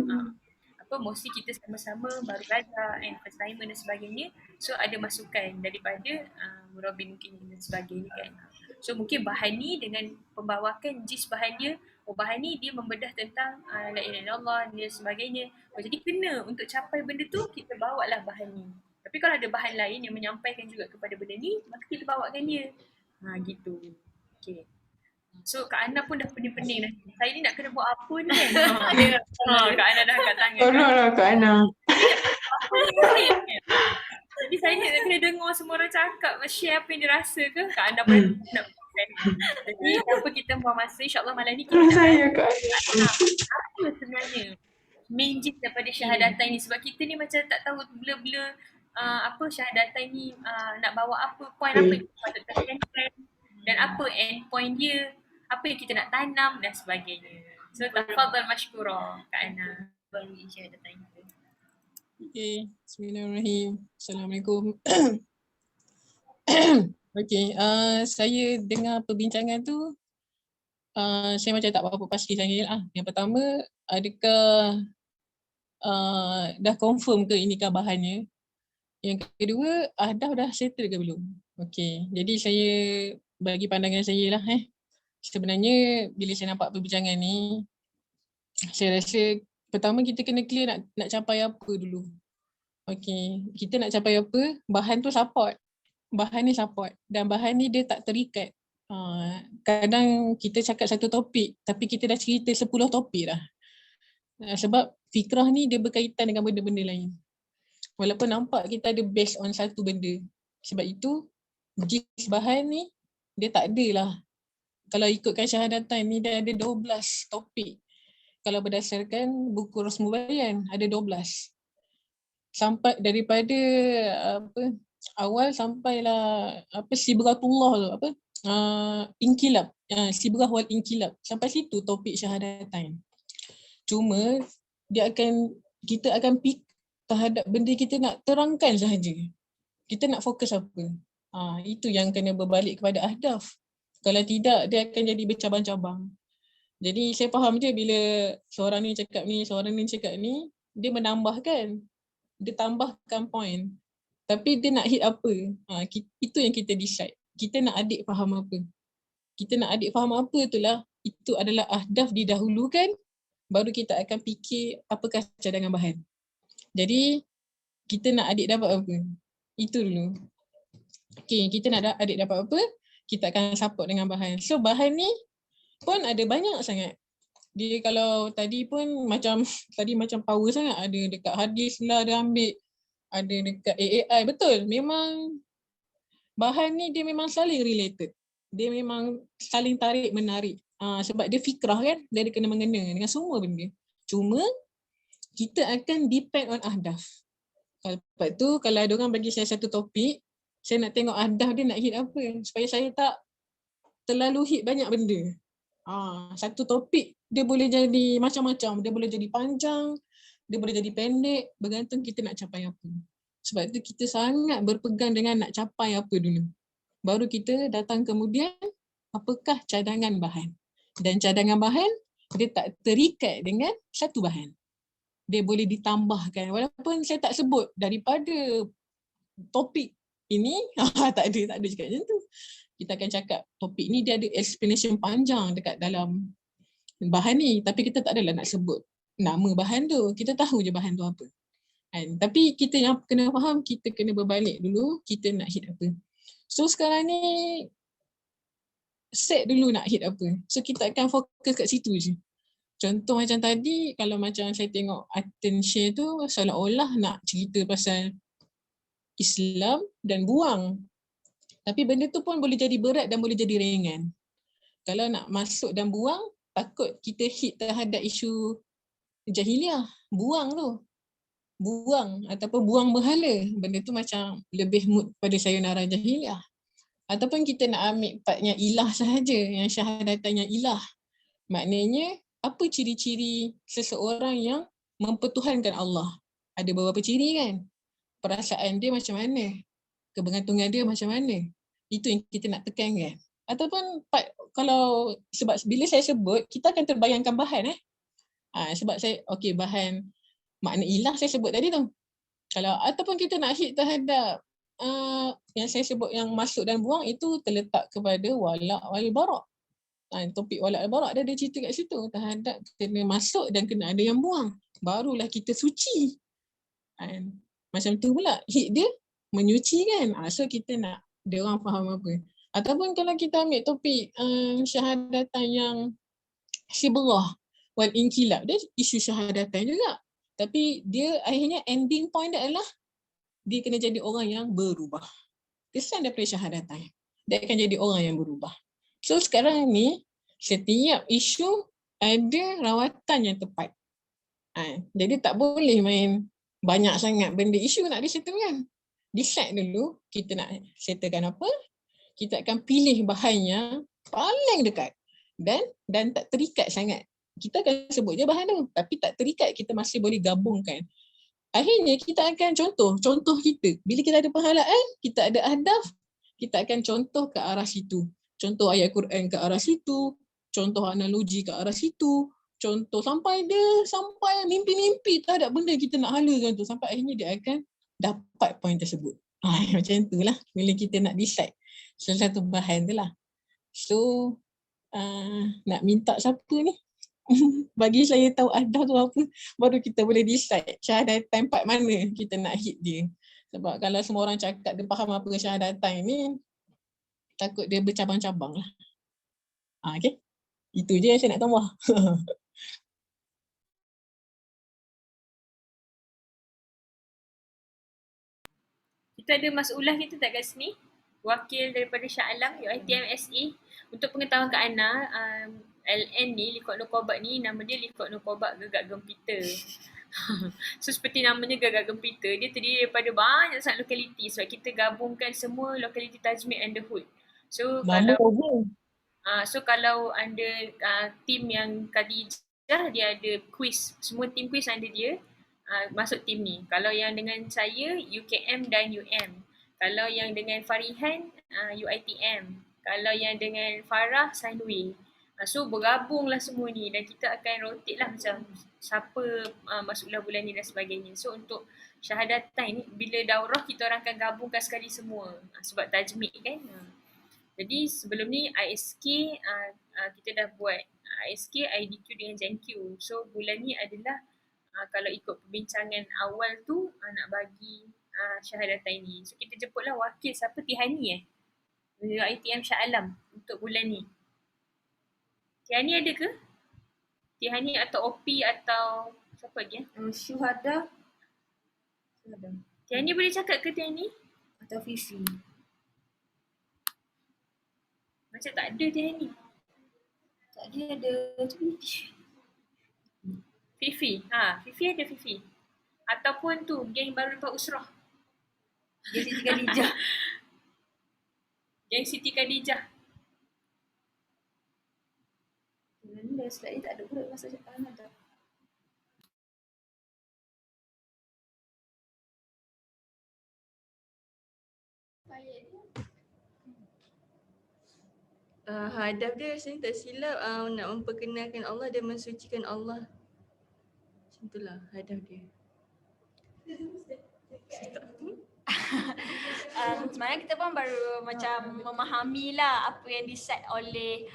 mostly kita sama-sama baru belajar first timer dan sebagainya, so ada masukan daripada murabi mungkin dan sebagainya kan. So mungkin bahan ni dengan pembawakan jis bahan dia, bahan ni dia membedah tentang la ilaha illallah dan sebagainya. Jadi kena untuk capai benda tu kita bawalah bahan ni. Tapi kalau ada bahan lain yang menyampaikan juga kepada benda ni, maka kita bawakan dia. Gitu. Okay. So Kak Ana pun dah pening-pening dah. Saya ni nak kena buat apa ni kan? Kak Ana dah angkat tangan. Tolonglah Kak Ana. Apa ni kan? Jadi saya nak kena dengar semua orang cakap, share apa yang dia rasa ke? Kak Ana pun nak buat. Jadi tanpa kita buang masa, insyaAllah malam ni kita saya Kak Ana. Apa sebenarnya main gist daripada syahadatain ni? Sebab kita ni macam tak tahu blur-blur apa syahadatain ni nak bawa apa, point apa yang patut terkenkan dan apa end point dia, apa yang kita nak tanam dan sebagainya. So tafadhal mashkura Kak Ana bagi syahadatain tu. Okay, bismillahirrahmanirrahim. Assalamualaikum. Okay, saya dengar perbincangan tu, saya macam tak berapa pasti sangat lah. Yang pertama, adakah dah confirm ke inikah bahannya? Yang kedua, Ahdaf dah settle ke belum? Okay, jadi saya bagi pandangan saya lah sebenarnya bila saya nampak perbincangan ni, saya rasa pertama kita kena clear nak capai apa dulu. Okay, kita nak capai apa, bahan tu support. Bahan ni support dan bahan ni dia tak terikat. Kadang kita cakap satu topik tapi kita dah cerita 10 topik dah. Sebab fikrah ni dia berkaitan dengan benda-benda lain. Walaupun nampak kita ada based on satu benda. Sebab itu jis bahan ni dia tak adalah. Kalau ikutkan syahadatain ni dia ada 12 topik. Kalau berdasarkan buku Rosmul Bayan ada 12. Sampai daripada awal sampailah Sibghatullah tu Inkilab. Sibghah wal Inkilab. Sampai situ topik syahadatain. Cuma kita akan pick terhadap benda kita nak terangkan sahaja. Kita nak fokus apa? Itu yang kena berbalik kepada ahdaf. Kalau tidak, dia akan jadi bercabang-cabang. Jadi saya faham je bila seorang ni cakap ni, seorang ni cakap ni, dia menambahkan, dia tambahkan point. Tapi dia nak hit apa? Itu yang kita decide. Kita nak adik faham apa? Kita nak adik faham apa itulah, itu adalah ahdaf didahulukan, baru kita akan fikir apakah cadangan bahan. Jadi kita nak adik dapat apa? Itu dulu. Okay, kita nak adik dapat apa? Kita akan support dengan bahan. So bahan ni pun ada banyak sangat. Dia kalau tadi pun macam tadi macam power sangat, ada dekat hadis lah dia ambil, ada dekat AAI. Betul, memang bahan ni dia memang saling related. Dia memang saling tarik menarik. Sebab dia fikrah kan, dia ada kena mengena dengan semua benda. Cuma kita akan depend on ahdaf. Lepas tu kalau ada orang bagi saya satu topik, saya nak tengok ahdaf dia nak hit apa, supaya saya tak terlalu hit banyak benda. Satu topik dia boleh jadi macam-macam, dia boleh jadi panjang, dia boleh jadi pendek, bergantung kita nak capai apa. Sebab tu kita sangat berpegang dengan nak capai apa dulu. Baru kita datang kemudian apakah cadangan bahan. Dan cadangan bahan dia tak terikat dengan satu bahan. Dia boleh ditambahkan. Walaupun saya tak sebut daripada topik ini, tak ada cakap macam tu. Kita akan cakap topik ni dia ada explanation panjang dekat dalam bahan ni, tapi kita tak adalah nak sebut nama bahan tu. Kita tahu je bahan tu apa. Tapi kita yang kena faham, kita kena berbalik dulu, kita nak hit apa. So sekarang ni set dulu nak hit apa. So kita akan fokus kat situ je. Contoh macam tadi, kalau macam saya tengok Aten share tu seolah-olah nak cerita pasal Islam dan buang. Tapi benda tu pun boleh jadi berat dan boleh jadi ringan. Kalau nak masuk dan buang, takut kita hit terhadap isu jahiliah. Buang tu. Buang ataupun buang berhala. Benda tu macam lebih mood pada sayonara jahiliah. Ataupun kita nak ambil partnya ilah sahaja, yang syahadatannya ilah. Maknanya, apa ciri-ciri seseorang yang mempertuhankan Allah? Ada beberapa ciri kan? Perasaan dia macam mana? Kebergantungan dia macam mana? Itu yang kita nak tekankan. Ataupun kalau sebab bila saya sebut, kita akan terbayangkan bahan. Sebab saya, bahan makna ilah saya sebut tadi tu. Kalau ataupun kita nak hit terhadap yang saya sebut yang masuk dan buang, itu terletak kepada wala' wal bara'. Topik wala' wal bara' dia ada cerita kat situ terhadap kena masuk dan kena ada yang buang. Barulah kita suci. Macam tu pula hit dia menyuci kan. So kita nak dia orang faham apa. Ataupun kalau kita ambil topik syahadatan yang sibrah wal inkilab, dia isu syahadatan juga. Tapi dia akhirnya ending point dia adalah dia kena jadi orang yang berubah. Kesan daripada syahadatan. Dia akan jadi orang yang berubah. So sekarang ni setiap isu ada rawatan yang tepat. Jadi tak boleh main banyak sangat benda isu nak disettlekan. Decide dulu kita nak settlekan apa. Kita akan pilih bahan yang paling dekat dan tak terikat sangat. Kita akan sebut je bahan tu, tapi tak terikat, kita masih boleh gabungkan. Akhirnya kita akan contoh kita. Bila kita ada perhalaan, kita ada ahdaf, kita akan contoh ke arah situ. Contoh ayat Quran ke arah situ, contoh analogi ke arah situ, contoh sampai mimpi-mimpi terhadap benda kita nak halakan tu, sampai akhirnya dia akan dapat poin tersebut. Macam itulah bila kita nak decide salah satu bahan tu lah. So nak minta siapa ni? Bagi saya tahu ahdaf tu apa, baru kita boleh decide syahadatan part mana kita nak hit dia. Sebab kalau semua orang cakap dia faham apa syahadatan ni, takut dia bercabang-cabang lah. Okay, itu je yang saya nak tambah. Kita ada Mas'ulah kita tak kat sini? Wakil daripada Shah Alam, UiTM SE. Untuk pengetahuan Kak Ana, LN ni, Likot Nukobat ni, nama dia Likot Nukobat Gegak Gempita. So seperti namanya Gegak Gempita, dia terdiri daripada banyak sangat lokaliti. Sebab kita gabungkan semua lokaliti Tajmid and the Hood. So kalau anda tim yang Khadijah, dia ada quiz. Semua tim quiz ada dia. Masuk tim ni. Kalau yang dengan saya, UKM dan UM. Kalau yang dengan Farihan, UiTM. Kalau yang dengan Farah, Sunway. So bergabunglah semua ni dan kita akan rotate lah macam siapa masuklah bulan ni dan sebagainya. So untuk syahadatan ni, bila daurah kita orang akan gabungkan sekali semua. Sebab tajmid kan. Jadi sebelum ni ISK kita dah buat ISK, IDQ dengan JenQ. So bulan ni adalah kalau ikut perbincangan awal tu nak bagi syahadatan ini. So kita jemputlah wakil siapa, Tihani ITM Shah Alam untuk bulan ni. Tihani ada ke? Tihani atau Opi atau siapa lagi? Syuhada Tihani boleh cakap ke Tihani? atau Fifi. Macam tak ada Tihani. Tadi ada tu Fifi. Fifi ada Fifi. Ataupun tu, geng baru lepas Usrah. Dia Siti Khadijah. Geng Siti Khadijah. Benda sebab dia tak ada pula masa cakap ada. Hadaf dia rasanya tak silap nak memperkenalkan Allah dan mensucikan Allah. Macam itulah hadaf dia. Sebenarnya kita pun baru macam memahami lah apa yang di-set oleh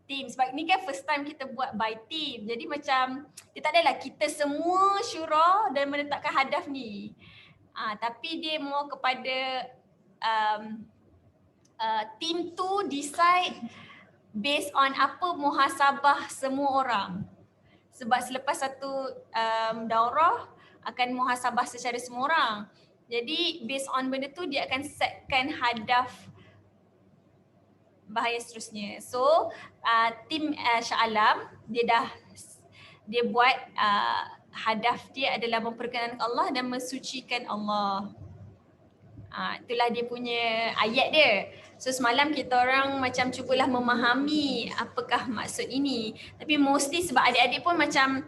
team. Sebab ni kan first time kita buat by team. Jadi macam dia tak adalah kita semua syura dan menetapkan hadaf ni. Tapi dia more kepada team tu decide based on apa muhasabah semua orang. Sebab selepas satu daurah akan muhasabah secara semua orang. Jadi based on benda tu dia akan setkan hadaf bahaya seterusnya. So tim Shah Alam dia buat hadaf dia adalah memperkenalkan Allah dan mensucikan Allah. Itulah dia punya ayat dia. So semalam kita orang macam cubalah memahami apakah maksud ini. Tapi mostly sebab adik-adik pun macam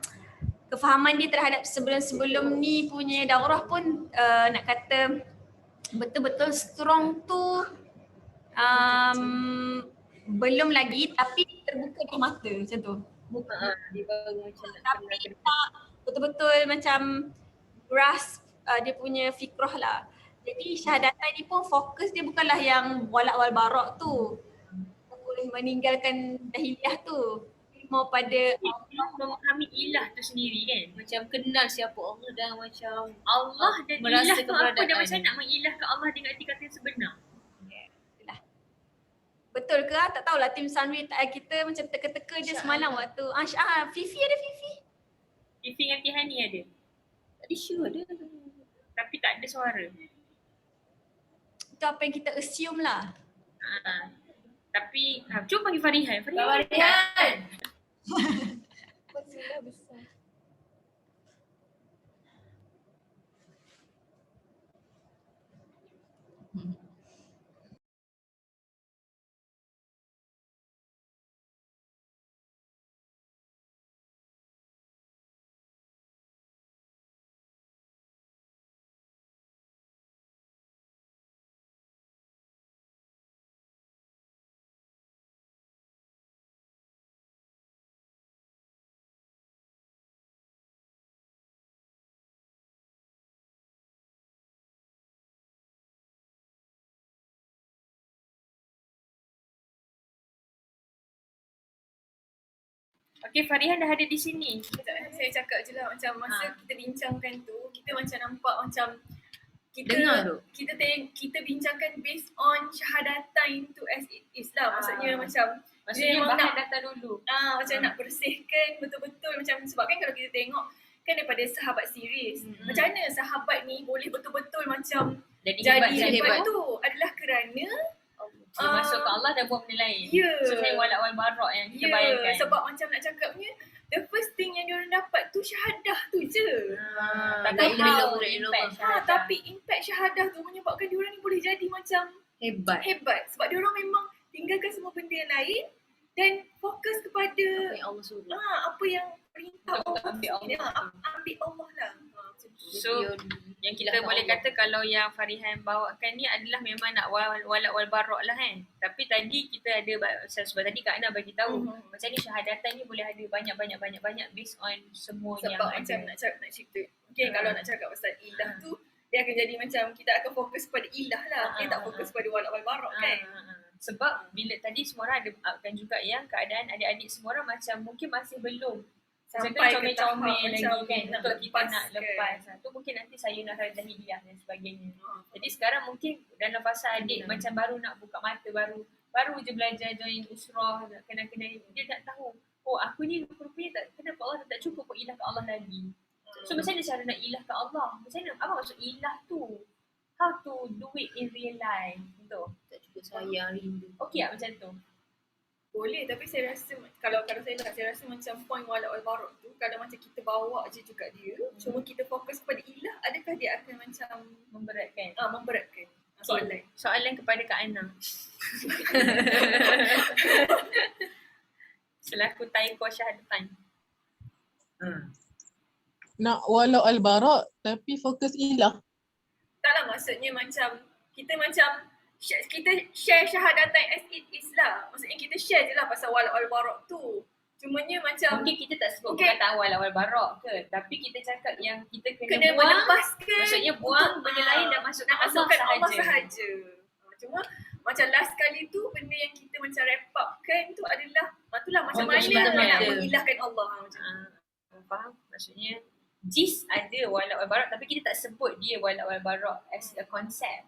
kefahaman dia terhadap sebelum-sebelum ni punya daurah pun nak kata betul-betul strong tu belum lagi, tapi terbuka di mata macam tu. Dia baru macam nak Tapi tak betul-betul macam grasp dia punya fikrah lah. Jadi syahadatain ni pun fokus dia bukanlah yang walak wal barak tu. Boleh meninggalkan dahiliah tu. Mau pada memahami ilah tu sendiri kan. Macam kenal siapa Allah dan macam Allah dan merasa ilah tu apa dan keberadaan. macam nak mengilahkan Allah dengan arti kata yang sebenar. betul ke tak tahulah tim Sunway kita macam teka-teka je semalam waktu Fifi ada Fifi. Fifi dengan Tihani ada. Tadi sure ada. Tapi tak ada suara. Itu apa yang kita assume lah. Tapi cuba panggil Farihan. Farihan. Wasilah besar. Okey, Farihan dah ada di sini. Saya cakap je lah macam masa kita bincangkan tu, kita macam nampak macam Dengar tu. kita bincangkan based on syahadatain tu as it is lah. Maksudnya macam Maksudnya memang bahan nak data dulu. macam nak bersihkan betul-betul macam sebab kan kalau kita tengok kan daripada sahabat series. Macam mana sahabat ni boleh betul-betul macam jadi hebat tu adalah kerana Dia masuk ke Allah dan buat benda lain. Ya. So saya walak wal barak yang kita bayangkan. Sebab macam nak cakapnya the first thing yang diorang dapat tu syahadah tu je. Tapi ilmu, impact Tapi impact syahadah tu menyebabkan diorang ni boleh jadi macam hebat. Sebab diorang memang tinggalkan semua benda yang lain dan fokus kepada Apa yang Allah suruh. apa yang perintah Allah. ambil Allah. Ambil Allah lah. So yang kita boleh kata kalau yang Farihan bawakan ni adalah memang nak walak wal barak lah kan. Tapi tadi kita ada sebab tadi Kak Ana bagi tahu macam ni syahadatan ni boleh ada banyak based on semua yang Sebab ada. macam nak cerita. Okay, kalau nak cakap pasal ilah tu dia akan jadi macam kita akan fokus pada ilah lah. Dia tak fokus pada walak wal barak kan. Sebab bila tadi semua orang ada upkan juga yang keadaan adik-adik semua orang macam mungkin masih belum Sampai ke tahap comel lagi macam kan nak untuk kita nak lepaskan. lepas. Tu mungkin nanti saya nak dahiliah dan sebagainya. Jadi sekarang mungkin dalam fasa adik macam baru nak buka mata, baru je belajar join usrah, kena dia tak tahu oh aku ni rupanya tak, kenapa Allah tak cukup pun ilah ke Allah lagi. So macam mana cara nak ilah ke Allah? Macam mana, apa maksud ilah tu? How to do it in real life? Tu. Tak cukup sayang, rindu. Okey tak macam tu? Boleh, tapi saya rasa kalau saya rasa macam point wala wal barok tu kalau macam kita bawa je juga dia, cuma kita fokus pada ilah, adakah dia akan macam Memberatkan. memberatkan? Soalan. Soalan kepada Kak Ana. Selaku taiko syahadatan. Nak walau al-barak tapi fokus ilah. Taklah maksudnya macam kita share syahadatan as it is lah. Maksudnya kita share je lah pasal wala wal barok tu. Cumanya macam Mungkin kita tak sebut perkataan wal barak ke, tapi kita cakap yang kita kena buang, melepaskan. maksudnya buang benda lain dan masukkan Allah sahaja. Cuma macam last kali tu benda yang kita macam wrap up kan tu adalah itulah macam mana nak mengilahkan Allah macam faham? Maksudnya jis ada wala wal barak tapi kita tak sebut dia wala wal barak as a concept.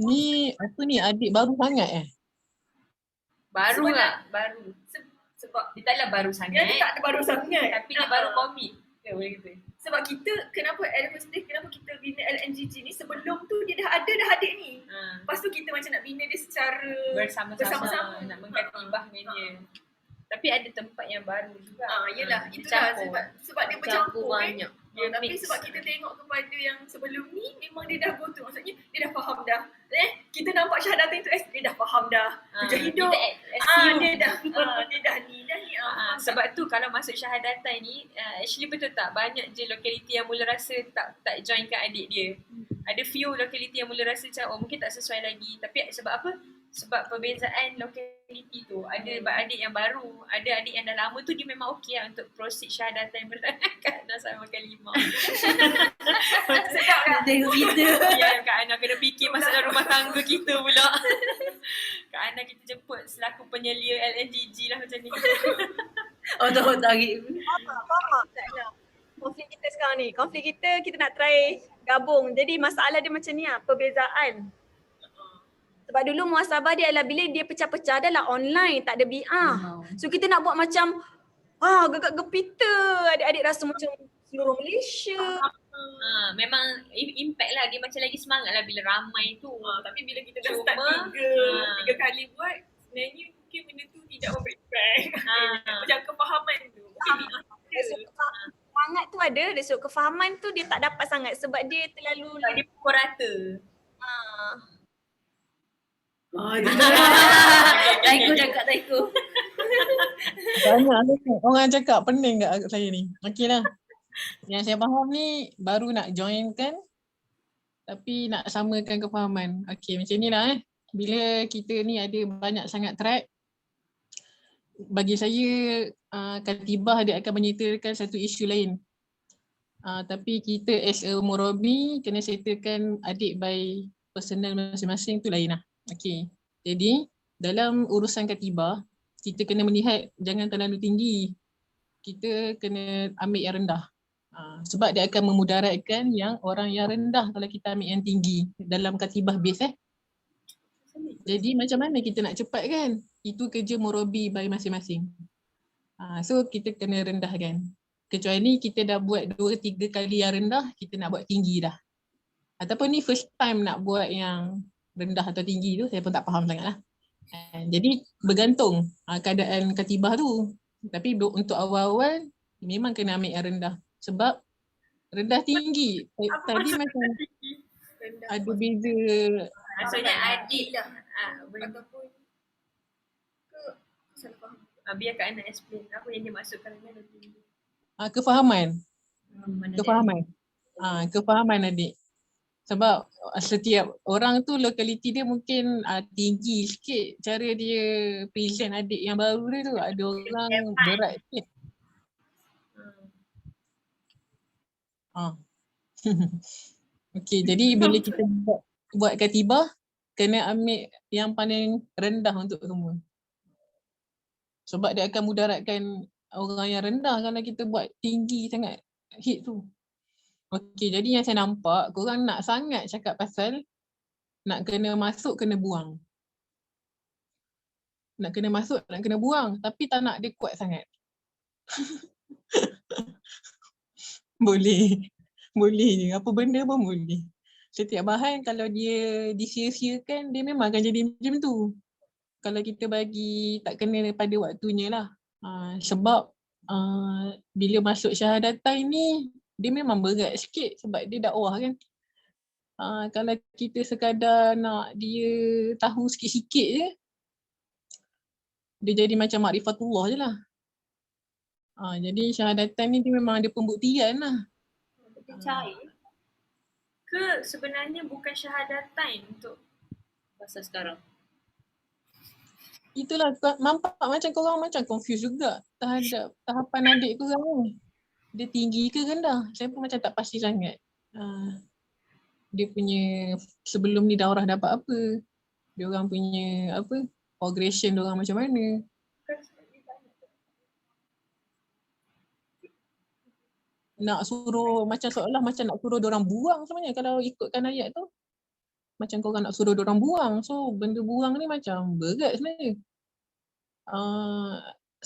Ni apa ni adik baru sangat Baru lah, baru. Sebab dia taklah baru sangat. Dia tak ada baru sangat. Tapi dia baru commit. Ya boleh kata. Sebab kita kenapa kita bina LNGG ni sebelum tu dia dah adik ni. Lepas tu kita macam nak bina dia secara bersama-sama. Nak mengkatibah dengan dia. Tapi ada tempat yang baru juga. Yelah, itulah sebab dia bercampur banyak. Ya, tapi sebab kita tengok kepada yang sebelum ni memang dia dah go through. Maksudnya dia dah faham dah. Kita nampak syahadatan itu dia dah faham dah. Kerja hidup. Dia dah ni. Sebab tu kalau masuk syahadatan ni actually betul tak banyak je lokaliti yang mula rasa tak joinkan adik dia. Ada few lokaliti yang mula rasa macam mungkin tak sesuai lagi. Tapi sebab apa? Sebab perbezaan lokaliti tu. Ada adik yang baru, ada adik yang dah lama tu dia memang okey lah untuk proceed syahadatan Kak Ana sama kalimah. Sedap kan tengok kita. Ya, Kak Ana kena fikir masalah rumah tangga kita pula. Kak Ana kita jemput selaku penyelia LNGG lah macam ni. Tahu tarik. Faham tak nak? Konflik kita sekarang ni, kita nak try gabung. Jadi masalah dia macam ni lah, perbezaan. Sebab dulu muhasabah dia adalah bila dia pecah-pecah adalah online, tak ada BR. So kita nak buat macam gegak gepita, adik-adik rasa macam seluruh Malaysia. Memang impact lah, dia macam lagi semangat lah bila ramai tu. Tapi bila kita dah start tiga kali buat, sebenarnya mungkin benda tu tidak memberi impact. Macam kefahaman tu. Semangat tu ada, dari sudut kefahaman tu dia tak dapat sangat sebab dia terlalu dia pukul rata. Taiko. Banyak orang cakap pening kat saya ni. Okey lah. Yang saya faham ni baru nak join kan tapi nak samakan kefahaman. Okey macam ni lah Bila kita ni ada banyak sangat track, bagi saya katibah dia akan menyertakan satu isu lain. Tapi kita as a murabi kena settlekan adik by personal masing-masing tu lain lah. Okey. Jadi dalam urusan katibah kita kena melihat jangan terlalu tinggi. Kita kena ambil yang rendah. Sebab dia akan memudaratkan yang orang yang rendah kalau kita ambil yang tinggi dalam katibah base Jadi macam mana kita nak cepat kan? Itu kerja murabi by masing-masing. So kita kena rendahkan. Kecuali kita dah buat 2-3 kali yang rendah, kita nak buat tinggi dah. Ataupun ni first time nak buat yang rendah atau tinggi tu, saya pun tak faham sangat lah. Jadi bergantung keadaan katibah tu. Tapi untuk awal-awal memang kena ambil yang rendah. Sebab rendah tinggi. Tadi macam ada beza. Maksudnya adik lah. Ataupun salah faham. Biar Kak Ana explain apa yang dia maksudkan rendah tinggi. Kefahaman. Kefahaman adik. Sebab setiap orang tu lokaliti dia mungkin tinggi sikit cara dia present adik yang baru dia tu. Ada orang berat sikit. Okey, jadi bila kita buat katibah kena ambil yang paling rendah untuk semua. Sebab dia akan mudaratkan orang yang rendah kalau kita buat tinggi sangat hit tu. Okey, jadi yang saya nampak korang nak sangat cakap pasal nak kena masuk kena buang. nak kena masuk, nak kena buang, tapi tak nak dia kuat sangat. Boleh. Boleh je. Apa benda pun boleh. Setiap bahan kalau dia disia-siakan, dia memang akan jadi macam tu. Kalau kita bagi tak kena pada waktunya lah. Sebab bila masuk syahadatain ni, dia memang berat sikit sebab dia dakwah kan. Kalau kita sekadar nak dia tahu sikit-sikit je, dia jadi macam makrifatullah je lah. Jadi syahadatain ni dia memang ada pembuktian lah. Percaya ke sebenarnya bukan syahadatain untuk masa sekarang? Itulah nampak macam korang macam confused juga terhadap tahapan adik korang ni. Dia tinggi ke rendah? Saya pun macam tak pasti sangat. Dia punya sebelum ni daurah dapat apa? Dia orang punya apa? Progression dia orang macam mana? Nak suruh macam seolah macam nak suruh diorang buang sebenarnya kalau ikutkan ayat tu. Macam korang nak suruh diorang buang. So benda buang ni macam berat sebenarnya.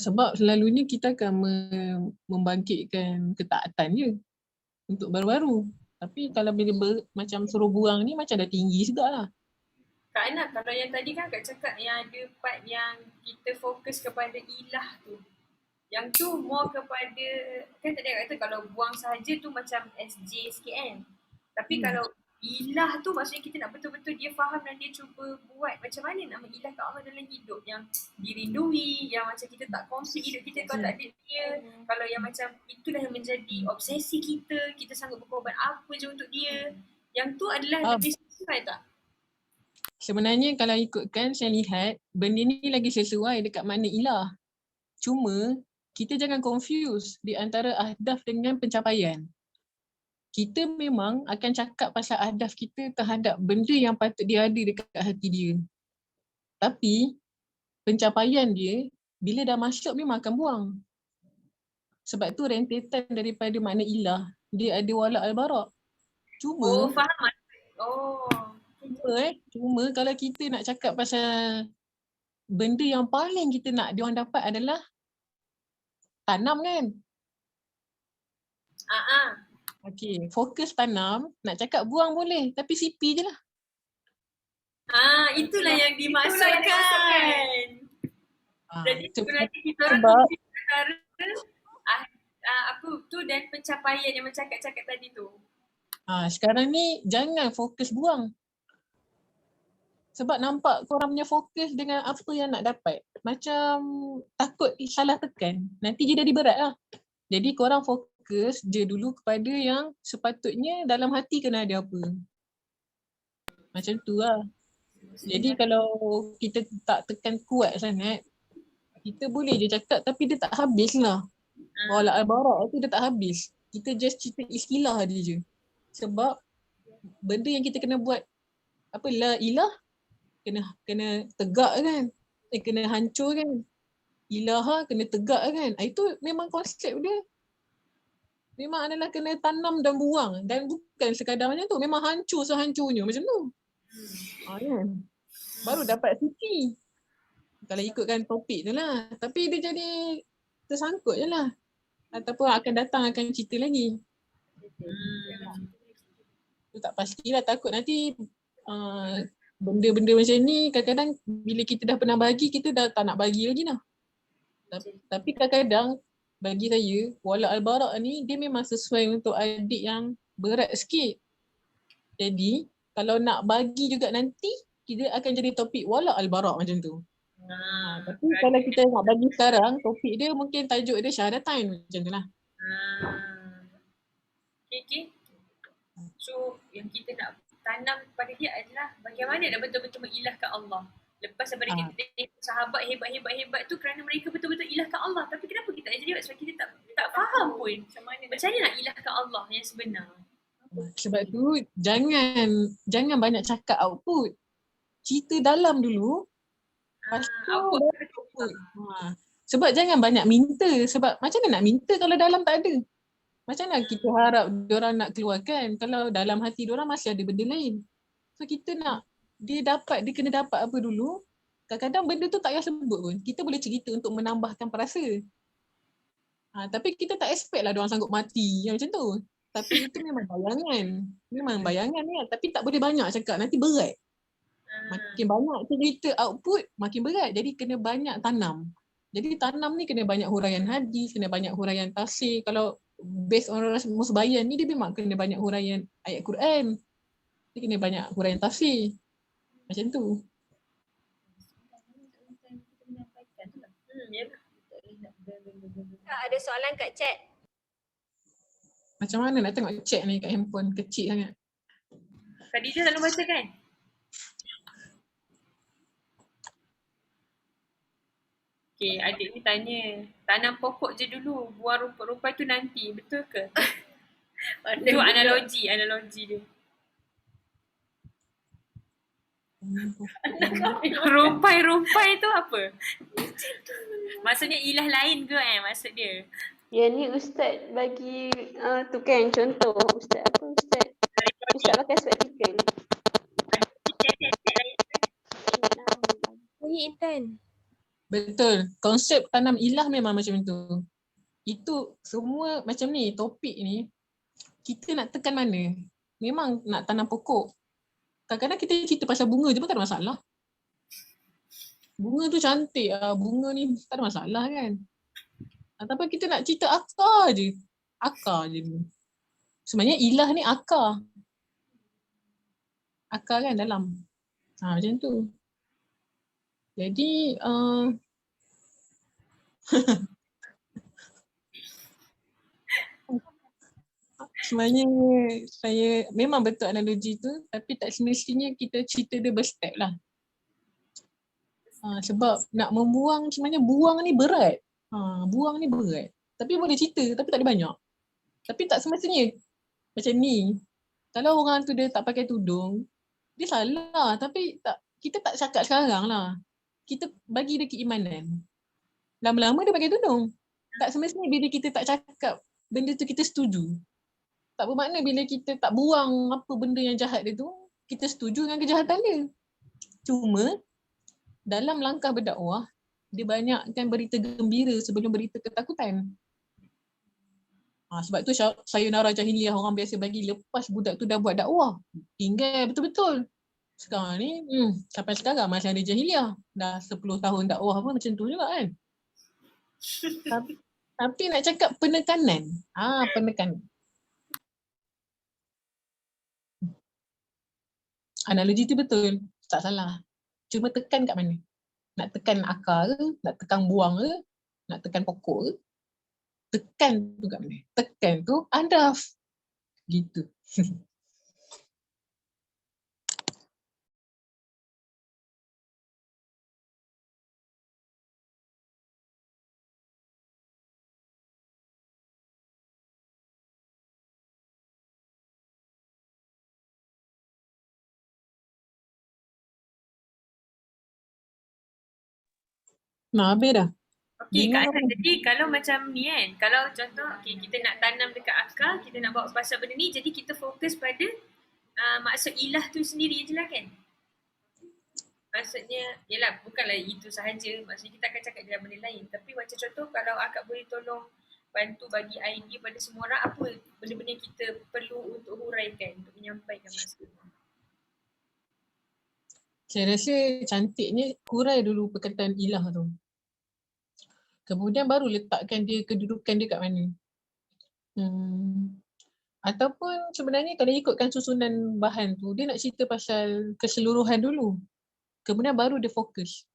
Sebab selalunya kita akan membangkitkan ketaatan je untuk baru-baru. Tapi kalau bila macam suruh buang ni macam dah tinggi jugalah. Kak Ana, kalau yang tadi kan Kak cakap yang ada part yang kita fokus kepada ilah tu. Yang tu more kepada, kan tadi Kak kata kalau buang sahaja tu macam SJ sikit kan. Tapi kalau ilah tu maksudnya kita nak betul-betul dia faham dan dia cuba buat macam mana nak mengilahkan Allah dalam hidup yang dirindui, yang macam kita tak complete hidup kita kalau tak ada dia. Kalau yang macam itulah yang menjadi obsesi kita sanggup berkorban apa je untuk dia. Yang tu adalah lebih sesuai tak? Sebenarnya kalau ikutkan saya lihat benda ni lagi sesuai dekat makna ilah. Cuma kita jangan confuse di antara ahdaf dengan pencapaian. Kita memang akan cakap pasal ahdaf kita terhadap benda yang patut dia ada dekat hati dia. Tapi pencapaian dia bila dah masuk memang akan buang. Sebab tu rentetan daripada makna ilah, dia ada wala al-bara. Cuma faham. Cuma kalau kita nak cakap pasal benda yang paling kita nak diorang dapat adalah tanam kan? Okay, fokus tanam, nak cakap buang boleh, tapi CP je lah. Itulah yang dimasukkan. Jadi sebenarnya kita orang confuse antara apa tu dan pencapaian yang cakap tadi tu. Sekarang ni jangan fokus buang. Sebab nampak korang punya fokus dengan apa yang nak dapat. Macam takut salah tekan. Nanti je jadi berat lah. Jadi korang fokus je dulu kepada yang sepatutnya dalam hati kena ada apa. Macam tu lah. Jadi kalau kita tak tekan kuat sangat, kita boleh je cakap tapi dia tak habis lah. Wala al-bara tu dia tak habis. Kita just cerita istilah dia je. Sebab benda yang kita kena buat apa la ilah kena tegak kan. Kena hancur kan. Ilaha kena tegak kan. Itu memang konsep dia. Memang adalah kena tanam dan buang. Dan bukan sekadar macam tu. Memang hancur sehancurnya macam tu. Kan? Baru dapat suci. Kalau ikutkan topik tu lah. Tapi dia jadi tersangkut je lah. Ataupun akan datang akan cerita lagi. Tu tak pastilah, takut nanti benda-benda macam ni kadang-kadang bila kita dah pernah bagi, kita dah tak nak bagi lagi lah. Tapi kadang-kadang bagi saya, wala al-bara' ni dia memang sesuai untuk adik yang berat sikit. Jadi kalau nak bagi juga nanti, kita akan jadi topik wala al-bara' macam tu. Tapi kalau kita nak bagi sekarang, topik dia mungkin tajuk dia syahadatain macam tu lah. Okay. So yang kita nak tanam kepada dia adalah bagaimana nak betul-betul mengilahkan Allah. Lepas daripada kita tengok sahabat hebat-hebat tu kerana mereka betul-betul ilahkan Allah. Tapi kenapa kita tak jadi buat? Sebab kita tak faham pun macam mana nak ilahkan Allah yang sebenar. Sebab tu jangan banyak cakap output. Cerita dalam dulu. Output. Sebab jangan banyak minta. Sebab macam mana nak minta kalau dalam tak ada? Macam mana kita harap diorang nak keluarkan kalau dalam hati diorang masih ada benda lain. So kita nak dia kena dapat apa dulu, Kadang-kadang benda tu tak payah sebut pun. Kita boleh cerita untuk menambahkan perasa. Tapi kita tak expect lah diorang sanggup mati macam tu. Tapi itu memang bayangan. Memang bayangan ni. Tapi tak boleh banyak cakap. Nanti berat. Makin banyak cerita output, makin berat. Jadi kena banyak tanam. Jadi tanam ni kena banyak huraian hadis, kena banyak huraian tafsir. Kalau based on Rasmus Bayan ni, dia memang kena banyak huraian ayat Quran. Dia kena banyak huraian tafsir. Macam tu. Ada soalan kat chat. Macam mana nak tengok chat ni kat handphone kecil sangat. Khadijah selalu baca kan? Okay, adik ni tanya, tanam pokok je dulu, buang rumput-rumput tu nanti, betul ke? Itu analogi dia. Rumpai tu apa? Maksudnya ilah lain ke maksud dia? Yang ni Ustaz bagi tu kan contoh. Ustaz apa Ustaz? Ustaz pakai spectacle. Saya intern. Betul. Konsep tanam ilah memang macam tu. Itu semua macam ni, topik ni kita nak tekan mana? Memang nak tanam pokok. Kadang-kadang kita cerita pasal bunga je pun tak ada masalah. Bunga tu cantik lah, bunga ni tak ada masalah kan. Tapi kita nak cerita akar je. Akar je ni. Sebenarnya ilah ni akar. Akar kan dalam. Macam tu. Jadi sebenarnya saya memang betul analogi tu, tapi tak semestinya kita cerita dia berstep lah. Sebab nak membuang, sebenarnya buang ni berat. Buang ni berat. Tapi boleh cerita, tapi tak ada banyak. Tapi tak semestinya macam ni. Kalau orang tu dia tak pakai tudung, dia salah. Tapi kita tak cakap sekarang lah. Kita bagi dia keimanan. Lama-lama dia pakai tudung. Tak semestinya bila kita tak cakap benda tu kita setuju. Tak bermakna bila kita tak buang apa benda yang jahat dia tu, kita setuju dengan kejahatan dia. Cuma dalam langkah berdakwah, dia banyakkan berita gembira sebelum berita ketakutan. Sebab tu sayonara jahiliyah orang biasa bagi lepas budak tu dah buat dakwah. Tinggal betul-betul. Sekarang ni, sampai sekarang masih ada jahiliyah. Dah 10 tahun dakwah pun macam tu juga kan. Tapi nak cakap penekanan. Penekanan. Analogi tu betul. Tak salah. Cuma tekan kat mana? Nak tekan akar ke? Nak tekan buang ke? Nak tekan pokok ke? Tekan tu kat mana? Tekan tu hadaf. Gitu. Habis dah. Okey, Kak Atas, jadi kalau macam ni kan, kalau contoh kita nak tanam dekat akar, kita nak bawa pasal benda ni, jadi kita fokus pada maksud ilah tu sendiri je lah kan? Maksudnya, yelah bukanlah itu sahaja, maksudnya kita akan cakap dalam benda lain. Tapi macam contoh, kalau akak boleh tolong bantu bagi idea pada semua orang, apa benda-benda yang kita perlu untuk huraikan, untuk menyampaikan maksud. Saya rasa cantiknya hurai dulu perkataan ilah tu. Kemudian baru letakkan dia kedudukan dia kat mana. Ataupun sebenarnya kalau ikutkan susunan bahan tu, dia nak cerita pasal keseluruhan dulu. Kemudian baru dia fokus.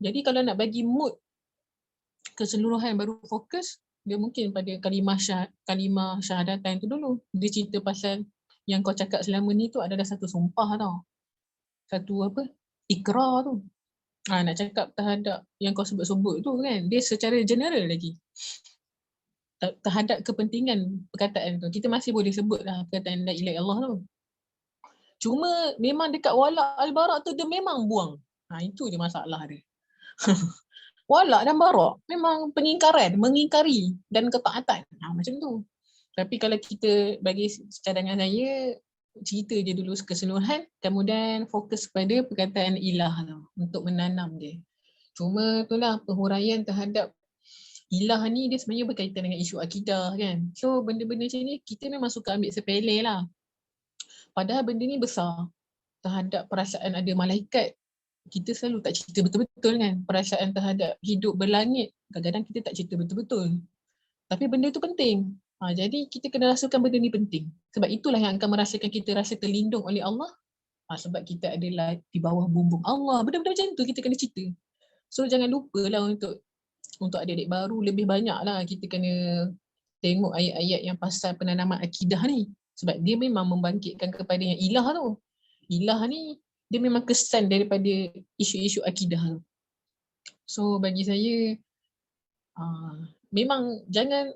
Jadi kalau nak bagi mood keseluruhan baru fokus, dia mungkin pada kalimah syahadatain tu dulu. Dia cerita pasal yang kau cakap selama ni tu adalah satu sumpah tau. Satu ikrar tu. Nak cakap terhadap yang kau sebut-sebut tu kan, dia secara general lagi. Terhadap kepentingan perkataan tu. Kita masih boleh sebut lah perkataan la ilaha illallah tu. Cuma memang dekat wala' al-bara' tu dia memang buang. Itu je masalah dia. Wala' dan bara' memang pengingkaran, mengingkari dan ketaatan. Macam tu. Tapi kalau kita bagi cadangan saya, cerita je dulu keseluruhan, kemudian fokus pada perkataan ilah tu untuk menanam dia. Cuma itulah penghuraian terhadap ilah ni dia sebenarnya berkaitan dengan isu akidah kan. So benda-benda macam ni kita memang suka ambil sepele lah. Padahal benda ni besar. Terhadap perasaan ada malaikat, kita selalu tak cerita betul-betul kan. Perasaan terhadap hidup berlangit, kadang-kadang kita tak cerita betul-betul. Tapi benda tu penting. Jadi kita kena rasakan benda ni penting. Sebab itulah yang akan merasakan kita rasa terlindung oleh Allah. Sebab kita adalah di bawah bumbung Allah. Benda-benda macam tu kita kena cerita. So jangan lupalah untuk adik-adik baru lebih banyaklah kita kena tengok ayat-ayat yang pasal penanaman akidah ni. Sebab dia memang membangkitkan kepada yang ilah tu. Ilah ni dia memang kesan daripada isu-isu akidah tu. So bagi saya memang jangan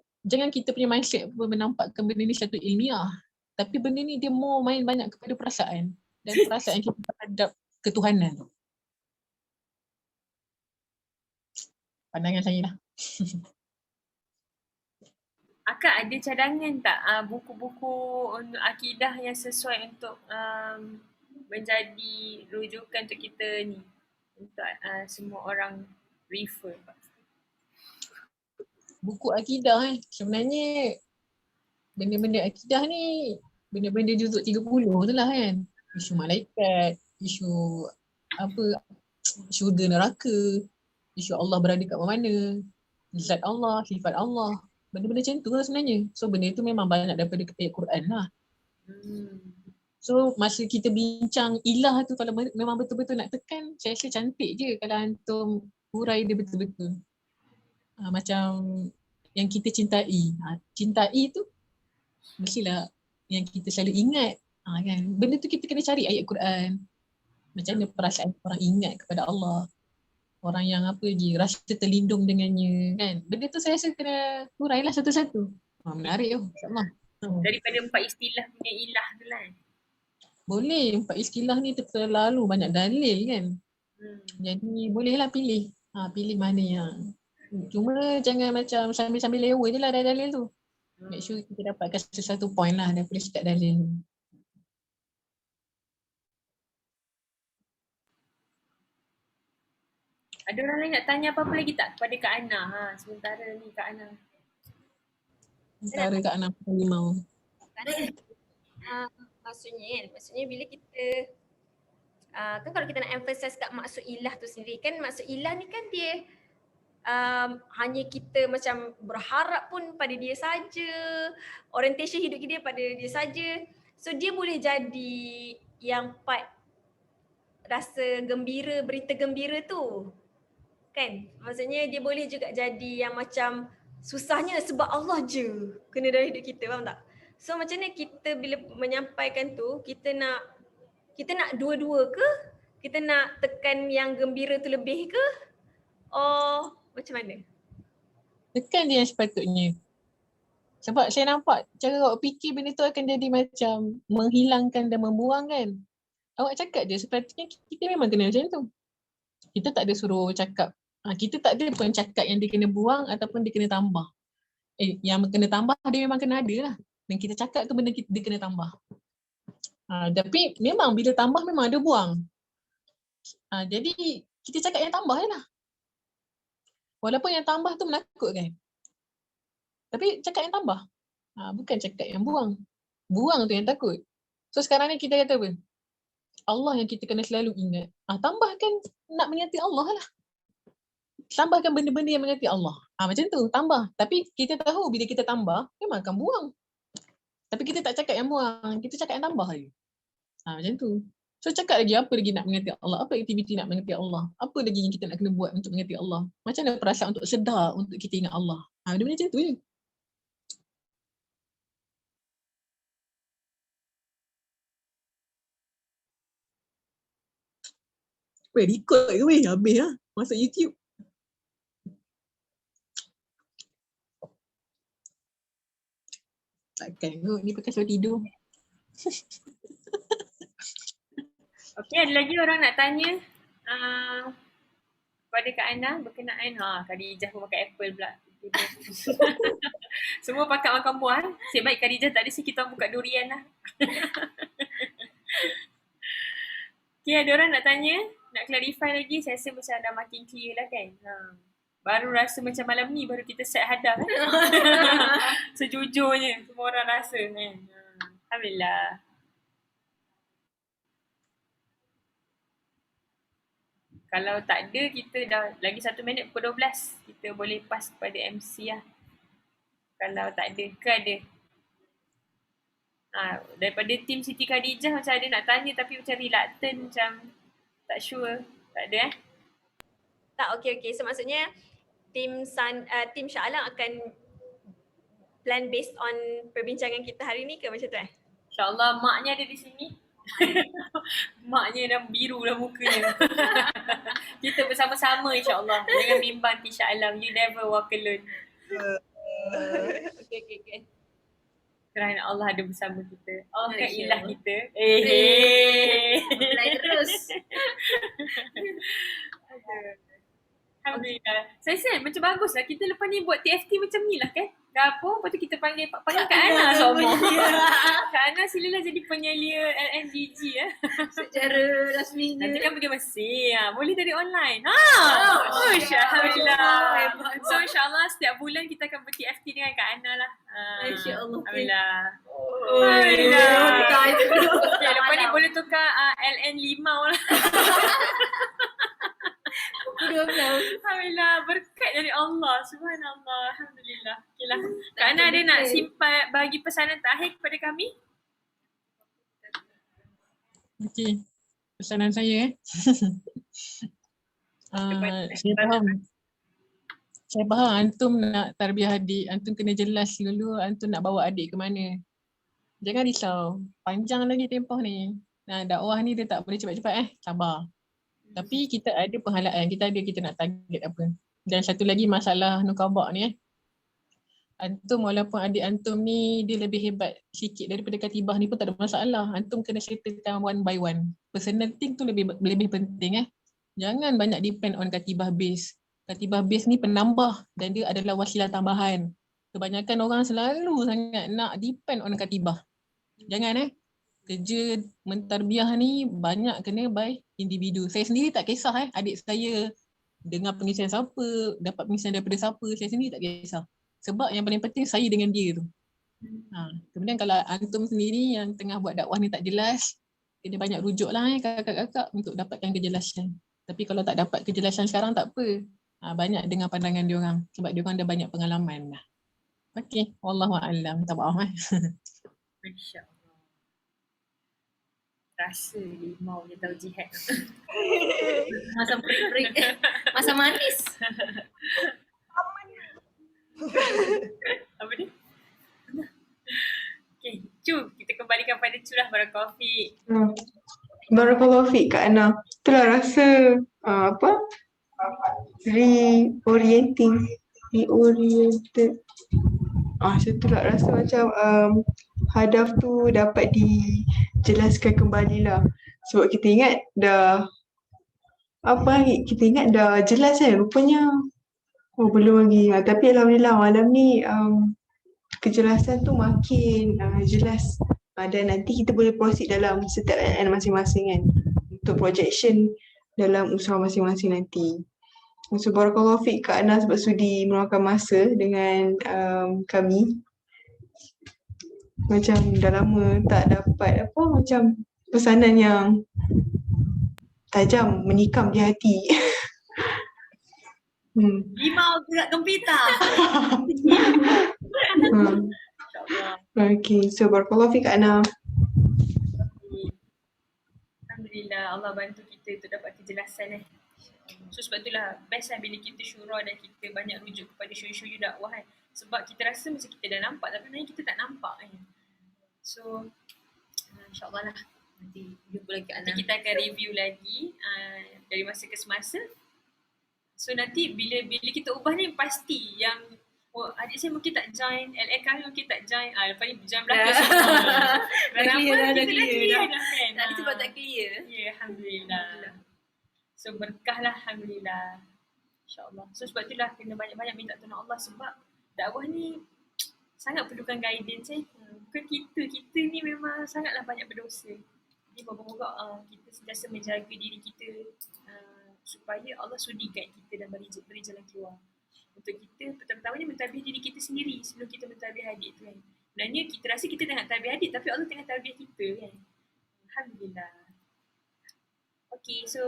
kita punya mindset menampakkan benda ni satu ilmiah. Tapi benda ni dia more main banyak kepada perasaan. Dan perasaan kita terhadap ketuhanan tu. Pandangan saya lah. Akak ada cadangan tak buku-buku untuk akidah yang sesuai untuk menjadi rujukan untuk kita ni? Untuk semua orang refer. Buku akidah sebenarnya benda-benda akidah ni benda-benda juzuk 30 tu lah kan. Isu malaikat, isu apa, syurga neraka, isu Allah berada kat mana, zat Allah, sifat Allah. Benda-benda macam tu lah sebenarnya. So benda tu memang banyak daripada ayat Quran lah. So masa kita bincang ilah tu kalau memang betul-betul nak tekan, saya rasa cantik je kalau antum hurai dia betul-betul. Macam yang kita cintai. Cintai tu mestilah yang kita selalu ingat. Kan? Benda tu kita kena cari ayat Quran. Macam mana perasaan orang ingat kepada Allah. Orang yang apa lagi, rasa terlindung dengannya. Kan? Benda tu saya rasa kena hurailah satu-satu. Menarik tu. InsyaAllah. Daripada 4 istilah punya ilah tu lah. Boleh. 4 istilah ni terlalu banyak dalil kan. Jadi bolehlah pilih. Pilih mana yang. Cuma jangan macam sambil-sambil lewa je lah dalil tu. Make sure kita dapatkan sesuatu point lah daripada setiap dalil. Ada orang lain nak tanya apa-apa lagi tak kepada Kak Ana? Sementara ni Kak Ana. Sementara Kak Ana mau. Maksudnya bila kita kan kalau kita nak emphasize kat maksud ilah tu sendiri kan, maksud ilah ni kan dia hanya kita macam berharap pun pada dia saja, orientation hidup kita pada dia saja. So dia boleh jadi yang part rasa gembira, berita gembira tu. Kan? Maksudnya dia boleh juga jadi yang macam susahnya sebab Allah je kena dalam hidup kita, faham tak? So macam mana kita bila menyampaikan tu, kita nak dua-dua ke? Kita nak tekan yang gembira tu lebih ke? Oh, macam mana? Tekan dia yang sepatutnya. Sebab saya nampak cara awak fikir benda tu akan jadi macam menghilangkan dan membuang kan. Awak cakap je sepatutnya kita memang kena macam tu. Kita tak ada suruh cakap. Kita tak ada pun cakap yang dia kena buang ataupun dia kena tambah. Yang kena tambah dia memang kena ada lah. Dan kita cakap tu benda dia kena tambah. Tapi memang bila tambah memang ada buang. Jadi kita cakap yang tambah je lah. Walaupun yang tambah tu menakutkan. Tapi cakap yang tambah. Bukan cakap yang buang. Buang tu yang takut. So sekarang ni kita kata apa? Allah yang kita kena selalu ingat. Tambahkan nak mengingati Allah lah. Tambahkan benda-benda yang mengingati Allah. Macam tu, tambah. Tapi kita tahu bila kita tambah, memang akan buang. Tapi kita tak cakap yang buang. Kita cakap yang tambah je. Macam tu. So cakap lagi apa lagi nak mengingati Allah? Apa aktiviti nak mengingati Allah? Apa lagi yang kita nak kena buat untuk mengingati Allah? Macam mana perasaan untuk sedar untuk kita ingat Allah? Benda macam tu je. Record ke weh? Habis lah. Masuk YouTube. Takkan kot. Ni pakai sebab tidur. Okey, ada lagi orang nak tanya kepada Kak Ana berkenaan Khadijah pun makan apple pula. Semua pakat makan buah. Nasib baik Khadijah tak ada, kita buka durian lah. Okay, ada orang nak tanya? Nak clarify lagi? Saya rasa macam dah makin clear lah kan? Baru rasa macam malam ni baru kita set hadaf kan? Sejujurnya semua orang rasa kan? Alhamdulillah. Kalau tak ada, kita dah lagi 1 minit pukul 12. Kita boleh pass kepada MC lah. Kalau tak ada, ke ada? Daripada tim Siti Khadijah macam ada nak tanya tapi macam reluctant, macam tak sure. Tak ada Tak, okey. So maksudnya tim Shah Alam akan plan based on perbincangan kita hari ni ke macam tu InsyaAllah maknya ada di sini. Maknya dah biru dah mukanya. Kita bersama-sama insyaAllah. Jangan bimbang Shah Alam. You never walk alone. Okay. Kerana Allah ada bersama kita. Allah kan ilah kita. Mulai terus. Alhamdulillah. Saya rasa macam bagus lah. Kita lepas ni buat TFT macam ni lah kan. Gabung, lepas tu kita panggil Kak Ana semua. Kak Ana silalah jadi penyelia LNGG ya. Secara rasminya. Nanti kan pergi Mesir. Boleh dari online. Alhamdulillah. So insyaAllah setiap bulan kita akan ber-TFT dengan Kak Ana lah. InsyaAllah. Alhamdulillah. Alhamdulillah. Okay, lepas ni boleh tukar LN Limau lah. Alhamdulillah, berkat dari Allah. Subhanallah. Alhamdulillah. Okay lah. Kak Ana ada nak simpan bagi pesanan terakhir kepada kami? Okey. Pesanan saya saya faham antum nak tarbiyah adik, antum kena jelas dulu antum nak bawa adik ke mana. Jangan risau. Panjang lagi tempoh ni. Dakwah ni dia tak boleh cepat-cepat sabar. Tapi kita ada penghalaan, kita nak target apa. Dan satu lagi masalah nukabak ni antum walaupun adik antum ni dia lebih hebat sikit daripada katibah ni pun tak ada masalah. Antum kena settlekan one by one. Personal thing tu lebih penting Jangan banyak depend on katibah base. Katibah base ni penambah dan dia adalah wasilah tambahan. Kebanyakan orang selalu sangat nak depend on katibah. Jangan kerja mentarbiah ni banyak kena by individu. Saya sendiri tak kisah adik saya dengar pengisian siapa, dapat pengisian daripada siapa, saya sendiri tak kisah. Sebab yang paling penting saya dengan dia tu. Kemudian kalau antum sendiri yang tengah buat dakwah ni tak jelas, kena banyak rujuk lah kakak-kakak untuk dapatkan kejelasan. Tapi kalau tak dapat kejelasan sekarang tak apa. Banyak dengar pandangan diorang sebab diorang dah banyak pengalaman dah. Okey, wallahualam. Minta maaf InsyaAllah. Rasa limau dia tahu jihad. Masa break. Masa manis. Apa ni? Okay, jom kita kembalikan pada curah Barakallahu Fiq. Barakallahu Fiq Kak Ana. Itulah rasa reoriented. Itulah rasa macam hadaf tu dapat dijelaskan kembali lah. Sebab kita ingat dah jelas rupanya belum lagi. Tapi alhamdulillah malam ni kejelasan tu makin jelas. Dan nanti kita boleh proceed dalam setiap LN masing-masing kan untuk projection dalam usaha masing-masing nanti. So barakallahu fiq Kak Ana sebab sudi meluangkan masa dengan kami. Macam dah lama tak dapat macam pesanan yang tajam menikam di hati. Limau gerak gempita. Okay, so barakallahu fiq Kak Ana. Alhamdulillah Allah bantu kita untuk dapat kejelasan So sebab itulah best bila kita syura dan kita banyak rujuk kepada syuyu-syuyu dakwah Sebab kita rasa macam kita dah nampak tapi sebenarnya kita tak nampak So insyaAllah lah nanti jumpa lagi Kak Ana. Nanti kita akan review lagi dari masa ke semasa. So nanti bila kita ubah ni pasti yang adik saya mungkin tak join, LA kami mungkin tak join. Lepas ni join belakang semua. Kenapa? Kita dah clear dah kan. Tadi sebab tak clear. Ya, Alhamdulillah. So berkah lah Alhamdulillah. InsyaAllah. So sebab itulah kena banyak-banyak minta tolong Allah sebab dakwah ni sangat perlukan guidance Bukan kita ni memang sangatlah banyak berdosa. Jadi moga-moga kita sentiasa menjaga diri kita supaya Allah sudikan kita dan beri jalan keluar. Untuk kita pertama-tamanya mentadbir diri kita sendiri sebelum kita mentadbir adik tu kan. Sebenarnya kita rasa kita tengah tadbir adik tapi Allah tengah tadbir kita kan. Alhamdulillah. Okay, so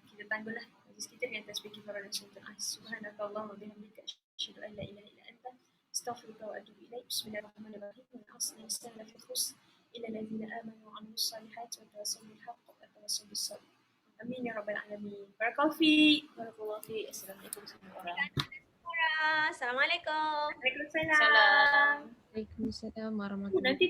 kita tangguhlah majlis kita dengan tasbih kifarah dan sunat. Subhanakallahumma wa bihamdika asyhadu an la ilaha illa anta astaghfiruka wa atubu ilaik. Bismillahirrahmanirrahim. Wa asna insana fi khusr illa alladhina amanu wa 'amilus salihati wa tawassaw bil haqqi wa tawassaw bis sabr. Amin ya rabbal alamin. Barakallahu fiik. Barakallahu fiik. Assalamualaikum warahmatullahi wabarakatuh. Assalamualaikum. Waalaikumsalam. Waalaikumsalam warahmatullahi Nanti